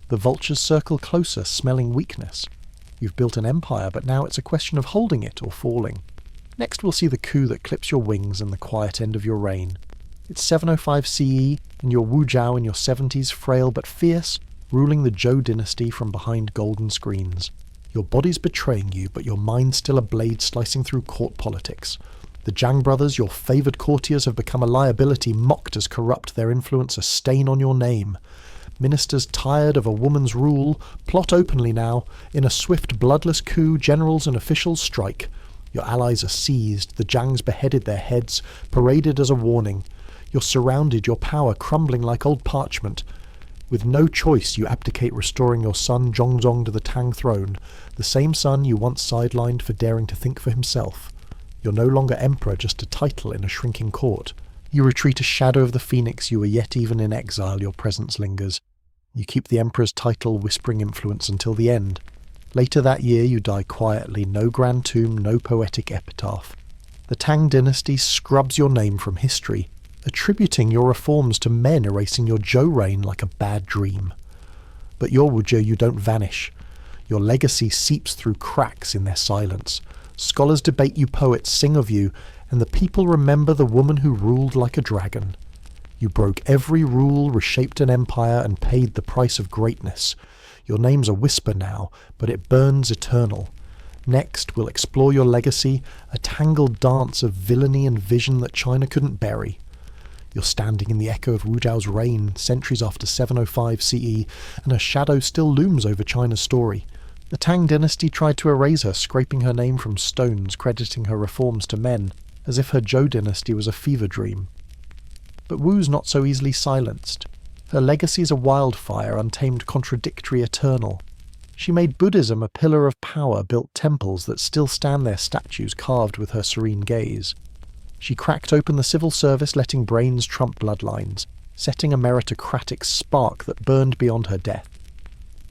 The vultures circle closer, smelling weakness. You've built an empire, but now it's a question of holding it or falling. Next we'll see the coup that clips your wings and the quiet end of your reign. It's 705 CE, and you're Wu Zhao in your 70s, frail but fierce, ruling the Zhou dynasty from behind golden screens. Your body's betraying you, but your mind's still a blade slicing through court politics. The Zhang brothers, your favoured courtiers, have become a liability, mocked as corrupt, their influence a stain on your name. Ministers tired of a woman's rule plot openly now. In a swift, bloodless coup, generals and officials strike. Your allies are seized, the Zhangs beheaded their heads, paraded as a warning. You're surrounded, your power crumbling like old parchment. With no choice, you abdicate, restoring your son Zhongzong to the Tang throne, the same son you once sidelined for daring to think for himself. You're no longer emperor, just a title in a shrinking court. You retreat a shadow of the phoenix you were, yet even in exile your presence lingers. You keep the emperor's title, whispering influence until the end. Later that year you die quietly, no grand tomb, no poetic epitaph. The Tang dynasty scrubs your name from history, attributing your reforms to men, erasing your Zhou reign like a bad dream. But your Wu Zhou, you don't vanish. Your legacy seeps through cracks in their silence. Scholars debate you, poets sing of you, and the people remember the woman who ruled like a dragon. You broke every rule, reshaped an empire, and paid the price of greatness. Your name's a whisper now, but it burns eternal. Next, we'll explore your legacy, a tangled dance of villainy and vision that China couldn't bury. You're standing in the echo of Wu Zhao's reign, centuries after 705 CE, and her shadow still looms over China's story. The Tang dynasty tried to erase her, scraping her name from stones, crediting her reforms to men, as if her Zhou dynasty was a fever dream. But Wu's not so easily silenced. Her legacy's a wildfire, untamed, contradictory, eternal. She made Buddhism a pillar of power, built temples that still stand their statues carved with her serene gaze. She cracked open the civil service, letting brains trump bloodlines, setting a meritocratic spark that burned beyond her death.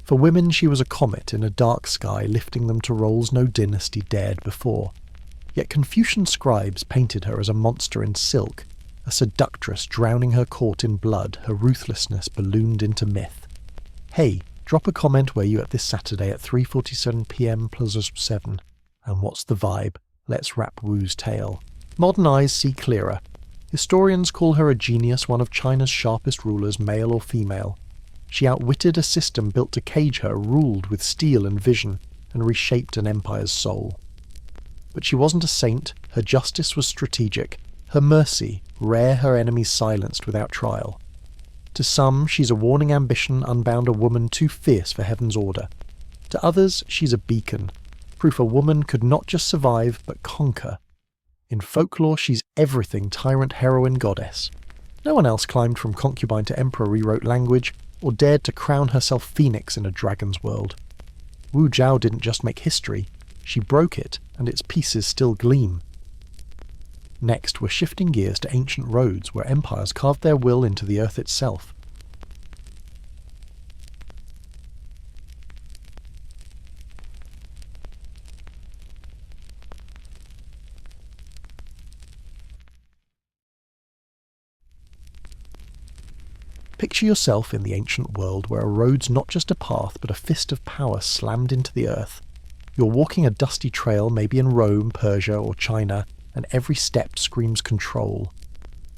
For women, she was a comet in a dark sky, lifting them to roles no dynasty dared before. Yet Confucian scribes painted her as a monster in silk, a seductress drowning her court in blood, her ruthlessness ballooned into myth. Hey, drop a comment where you at this Saturday at 3:47 PM +7. And what's the vibe? Let's wrap Wu's tale. Modern eyes see clearer. Historians call her a genius, one of China's sharpest rulers, male or female. She outwitted a system built to cage her, ruled with steel and vision, and reshaped an empire's soul. But she wasn't a saint, her justice was strategic, her mercy rare, her enemies silenced without trial. To some, she's a warning ambition, unbound a woman too fierce for heaven's order. To others, she's a beacon, proof a woman could not just survive, but conquer. In folklore, she's everything tyrant, heroine, goddess. No one else climbed from concubine to emperor, rewrote language, or dared to crown herself phoenix in a dragon's world. Wu Zhao didn't just make history, she broke it, and its pieces still gleam. Next, we're shifting gears to ancient roads where empires carved their will into the earth itself. Picture yourself in the ancient world where a road's not just a path but a fist of power slammed into the earth. You're walking a dusty trail, maybe in Rome, Persia or China, and every step screams control.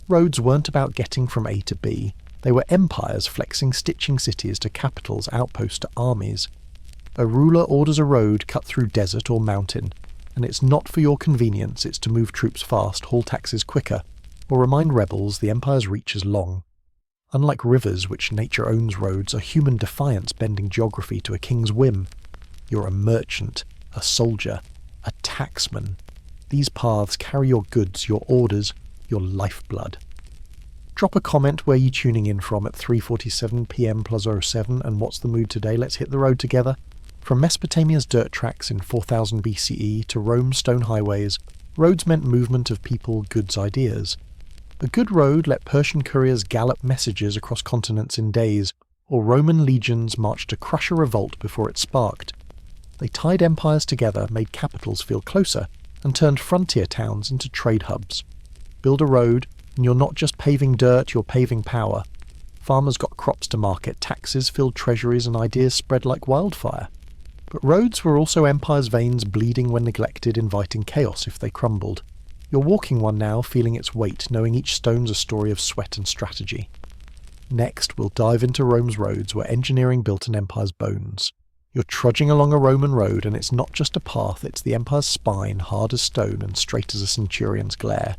Roads weren't about getting from A to B. They were empires flexing, stitching cities to capitals, outposts to armies. A ruler orders a road cut through desert or mountain, and it's not for your convenience, it's to move troops fast, haul taxes quicker, or remind rebels the empire's reach is long. Unlike rivers, which nature owns, roads are human defiance bending geography to a king's whim. You're a merchant, a soldier, a tacksman. These paths carry your goods, your orders, your lifeblood. Drop a comment where you're tuning in from at 3:47 PM plus 07 and what's the mood today. Let's hit the road together. From Mesopotamia's dirt tracks in 4000 BCE to Rome's stone highways, roads meant movement of people, goods, ideas. A good road let Persian couriers gallop messages across continents in days, or Roman legions marched to crush a revolt before it sparked. They tied empires together, made capitals feel closer, and turned frontier towns into trade hubs. Build a road, and you're not just paving dirt, you're paving power. Farmers got crops to market, taxes filled treasuries, and ideas spread like wildfire. But roads were also empire's veins, bleeding when neglected, inviting chaos if they crumbled. You're walking one now, feeling its weight, knowing each stone's a story of sweat and strategy. Next, we'll dive into Rome's roads, where engineering built an empire's bones. You're trudging along a Roman road, and it's not just a path, it's the empire's spine, hard as stone and straight as a centurion's glare.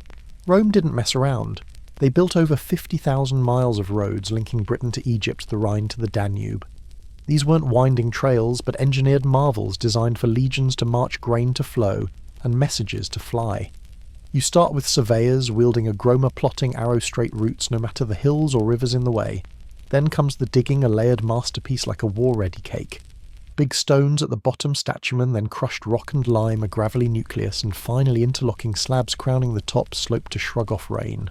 Rome didn't mess around. They built over 50,000 miles of roads linking Britain to Egypt, the Rhine to the Danube. These weren't winding trails, but engineered marvels designed for legions to march grain to flow and messages to fly. You start with surveyors wielding a groma plotting arrow-straight routes no matter the hills or rivers in the way. Then comes the digging, a layered masterpiece like a war-ready cake. Big stones at the bottom, statumen, then crushed rock and lime, a gravelly nucleus, and finally interlocking slabs crowning the top slope to shrug off rain.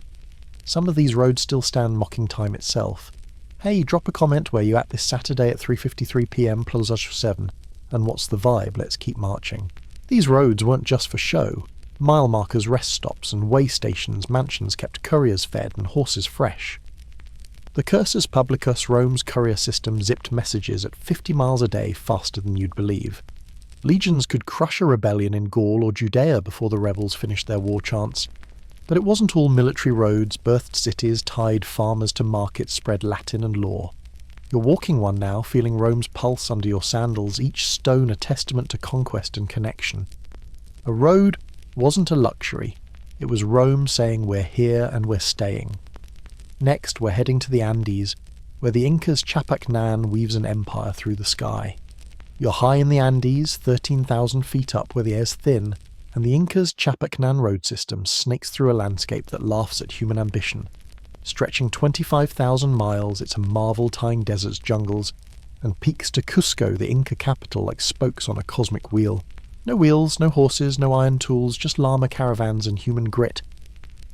Some of these roads still stand mocking time itself. Hey, drop a comment where you at this Saturday at 3:53 PM plus 7, and what's the vibe? Let's keep marching. These roads weren't just for show. Mile markers, rest stops, and way stations, mansions kept couriers fed and horses fresh. The Cursus Publicus, Rome's courier system, zipped messages at 50 miles a day faster than you'd believe. Legions could crush a rebellion in Gaul or Judea before the rebels finished their war chants. But it wasn't all military roads, birthed cities, tied farmers to markets, spread Latin and law. You're walking one now, feeling Rome's pulse under your sandals, each stone a testament to conquest and connection. A road wasn't a luxury. It was Rome saying we're here and we're staying. Next, we're heading to the Andes, where the Inca's Chapacnan weaves an empire through the sky. You're high in the Andes, 13,000 feet up where the air's thin, and the Inca's Chapacnan road system snakes through a landscape that laughs at human ambition. Stretching 25,000 miles, it's a marvel tying deserts, jungles, and peaks to Cusco, the Inca capital, like spokes on a cosmic wheel. No wheels, no horses, no iron tools, just llama caravans and human grit.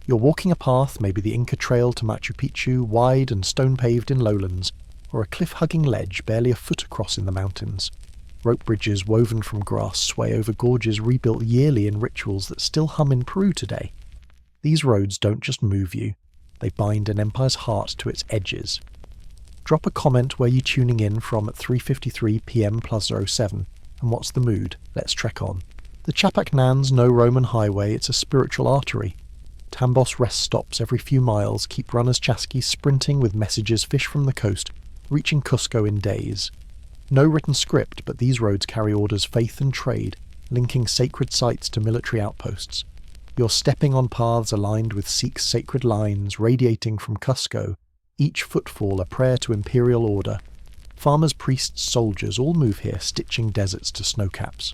You're walking a path, maybe the Inca Trail to Machu Picchu, wide and stone-paved in lowlands, or a cliff-hugging ledge barely a foot across in the mountains. Rope bridges woven from grass sway over gorges rebuilt yearly in rituals that still hum in Peru today. These roads don't just move you, they bind an empire's heart to its edges. Drop a comment where you're tuning in from at 3:53 PM plus 07, and what's the mood? Let's trek on. The Chapacnan's no Roman highway, it's a spiritual artery. Tambos rest stops every few miles keep runners chasqui sprinting with messages fish from the coast, reaching Cusco in days. No written script, but these roads carry orders, faith and trade, linking sacred sites to military outposts. You're stepping on paths aligned with Sikh's sacred lines radiating from Cusco, each footfall a prayer to imperial order. Farmers, priests, soldiers all move here, stitching deserts to snowcaps.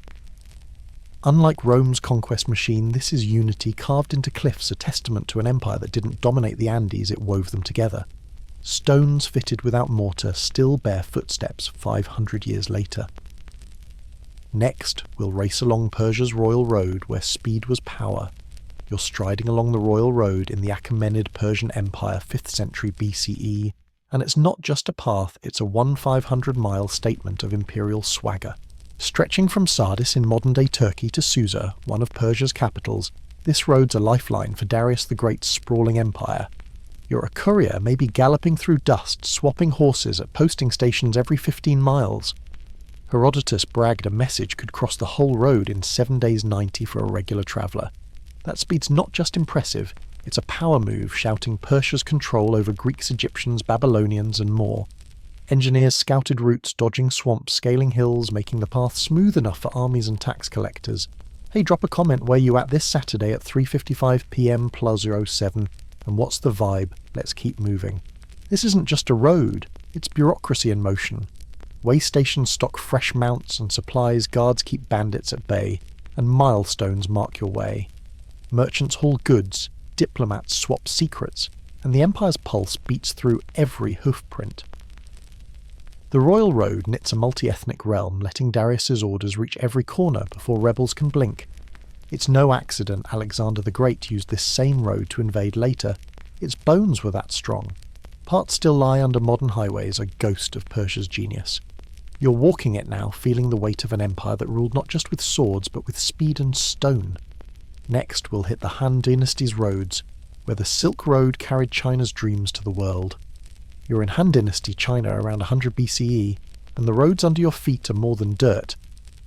Unlike Rome's conquest machine, this is unity carved into cliffs, a testament to an empire that didn't dominate the Andes, it wove them together. Stones fitted without mortar still bear footsteps 500 years later. Next, we'll race along Persia's royal road where speed was power. You're striding along the royal road in the Achaemenid Persian Empire 5th century BCE, and it's not just a path, it's a 1,500-mile statement of imperial swagger. Stretching from Sardis in modern-day Turkey to Susa, one of Persia's capitals, this road's a lifeline for Darius the Great's sprawling empire. You're a courier, maybe galloping through dust, swapping horses at posting stations every 15 miles. Herodotus bragged a message could cross the whole road in 7 days 90 for a regular traveller. That speed's not just impressive, it's a power move shouting Persia's control over Greeks, Egyptians, Babylonians and more. Engineers scouted routes, dodging swamps, scaling hills, making the path smooth enough for armies and tax collectors. Hey, drop a comment where you at this Saturday at 3:55 PM plus 07, and what's the vibe? Let's keep moving. This isn't just a road, it's bureaucracy in motion. Way stations stock fresh mounts and supplies, guards keep bandits at bay, and milestones mark your way. Merchants haul goods, diplomats swap secrets, and the Empire's pulse beats through every hoofprint. The Royal Road knits a multi-ethnic realm, letting Darius's orders reach every corner before rebels can blink. It's no accident Alexander the Great used this same road to invade later. Its bones were that strong. Parts still lie under modern highways, a ghost of Persia's genius. You're walking it now, feeling the weight of an empire that ruled not just with swords, but with speed and stone. Next, we'll hit the Han Dynasty's roads, where the Silk Road carried China's dreams to the world. You're in Han Dynasty China around 100 BCE, and the roads under your feet are more than dirt.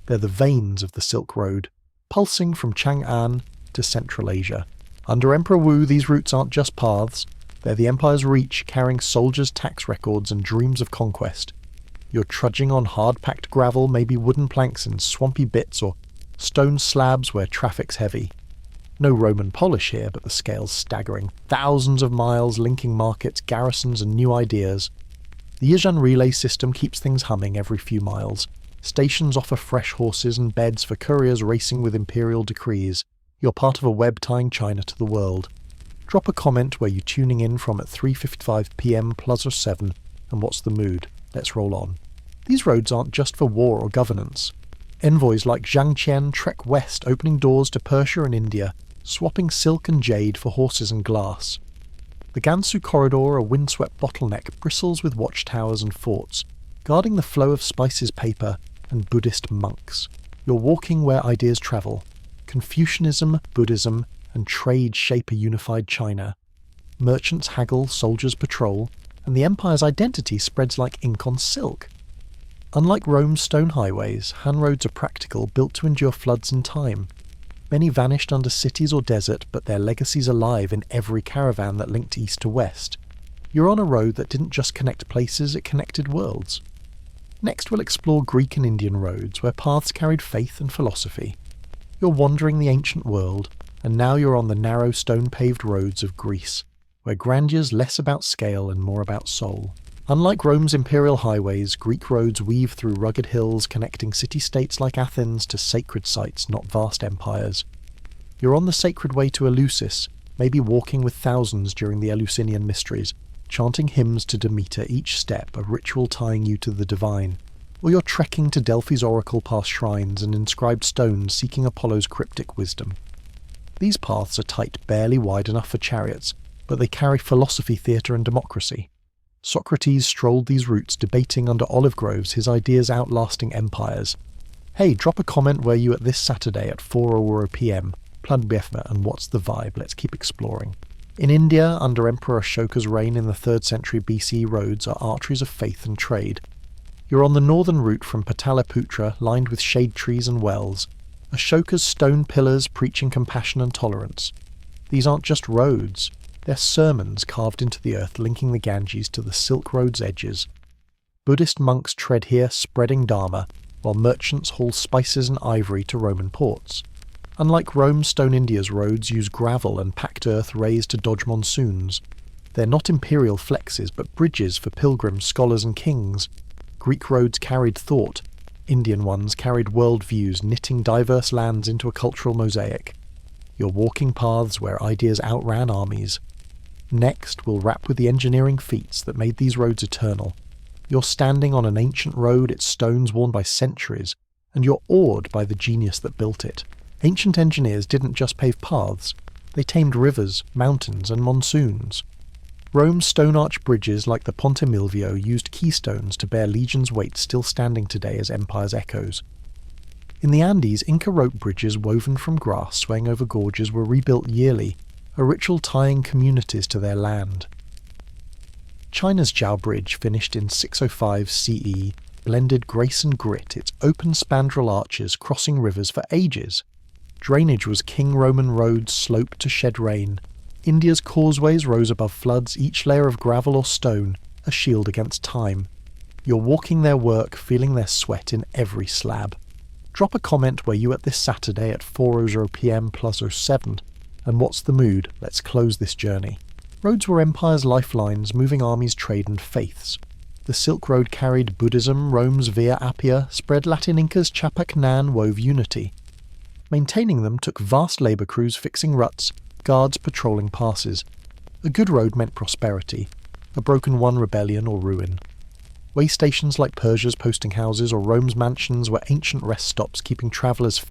They're the veins of the Silk Road, pulsing from Chang'an to Central Asia. Under Emperor Wu, these routes aren't just paths. They're the Empire's reach, carrying soldiers' tax records and dreams of conquest. You're trudging on hard-packed gravel, maybe wooden planks in swampy bits, or stone slabs where traffic's heavy. No Roman polish here, but the scale's staggering. Thousands of miles linking markets, garrisons and new ideas. The Yizhan relay system keeps things humming every few miles. Stations offer fresh horses and beds for couriers racing with imperial decrees. You're part of a web tying China to the world. Drop a comment where you're tuning in from at 3:55 PM plus or 7, and what's the mood? Let's roll on. These roads aren't just for war or governance. Envoys like Zhang Qian trek west, opening doors to Persia and India, swapping silk and jade for horses and glass. The Gansu corridor, a windswept bottleneck, bristles with watchtowers and forts, guarding the flow of spices, paper, and Buddhist monks. You're walking where ideas travel. Confucianism, Buddhism, and trade shape a unified China. Merchants haggle, soldiers patrol, and the Empire's identity spreads like ink on silk. Unlike Rome's stone highways, Han roads are practical, built to endure floods and time. Many vanished under cities or desert, but their legacy's alive in every caravan that linked east to west. You're on a road that didn't just connect places, it connected worlds. Next we'll explore Greek and Indian roads, where paths carried faith and philosophy. You're wandering the ancient world, and now you're on the narrow stone-paved roads of Greece, where grandeur's less about scale and more about soul. Unlike Rome's imperial highways, Greek roads weave through rugged hills, connecting city-states like Athens to sacred sites, not vast empires. You're on the sacred way to Eleusis, maybe walking with thousands during the Eleusinian mysteries, chanting hymns to Demeter, each step a ritual tying you to the divine. Or you're trekking to Delphi's oracle past shrines and inscribed stones seeking Apollo's cryptic wisdom. These paths are tight, barely wide enough for chariots, but they carry philosophy, theatre and democracy. Socrates strolled these routes debating under olive groves, his ideas outlasting empires. Hey, drop a comment where you at this Saturday at 4:00 PM. Plug Befma and what's the vibe? Let's keep exploring. In India, under Emperor Ashoka's reign in the 3rd century BCE, roads are arteries of faith and trade. You're on the northern route from Pataliputra, lined with shade trees and wells. Ashoka's stone pillars preaching compassion and tolerance. These aren't just roads. They're sermons carved into the earth, linking the Ganges to the Silk Road's edges. Buddhist monks tread here, spreading Dharma, while merchants haul spices and ivory to Roman ports. Unlike Rome's stone, India's roads use gravel and packed earth raised to dodge monsoons. They're not imperial flexes, but bridges for pilgrims, scholars and kings. Greek roads carried thought. Indian ones carried worldviews, knitting diverse lands into a cultural mosaic. You're walking paths where ideas outran armies. Next, we'll wrap with the engineering feats that made these roads eternal. You're standing on an ancient road, its stones worn by centuries, and you're awed by the genius that built it. Ancient engineers didn't just pave paths, they tamed rivers, mountains, and monsoons. Rome's stone arch bridges like the Ponte Milvio used keystones to bear legions' weight, still standing today as empire's echoes. In the Andes, Inca rope bridges woven from grass swaying over gorges were rebuilt yearly, a ritual tying communities to their land. China's Jiao Bridge, finished in 605 CE, blended grace and grit, its open spandrel arches crossing rivers for ages. Drainage was king Roman roads sloped to shed rain. India's causeways rose above floods, each layer of gravel or stone, a shield against time. You're walking their work, feeling their sweat in every slab. Drop a comment where you at this Saturday at 4:00 PM plus 07. And what's the mood? Let's close this journey. Roads were empire's lifelines, moving armies, trade and faiths. The The Silk Road carried Buddhism, Rome's Via Appia spread Latin Inca's Chapak Nan wove unity. Maintaining them took vast labour crews fixing ruts, guards patrolling passes. A good road meant prosperity, a broken one rebellion or ruin. Way stations like Persia's posting houses or Rome's mansions were ancient rest stops keeping travellers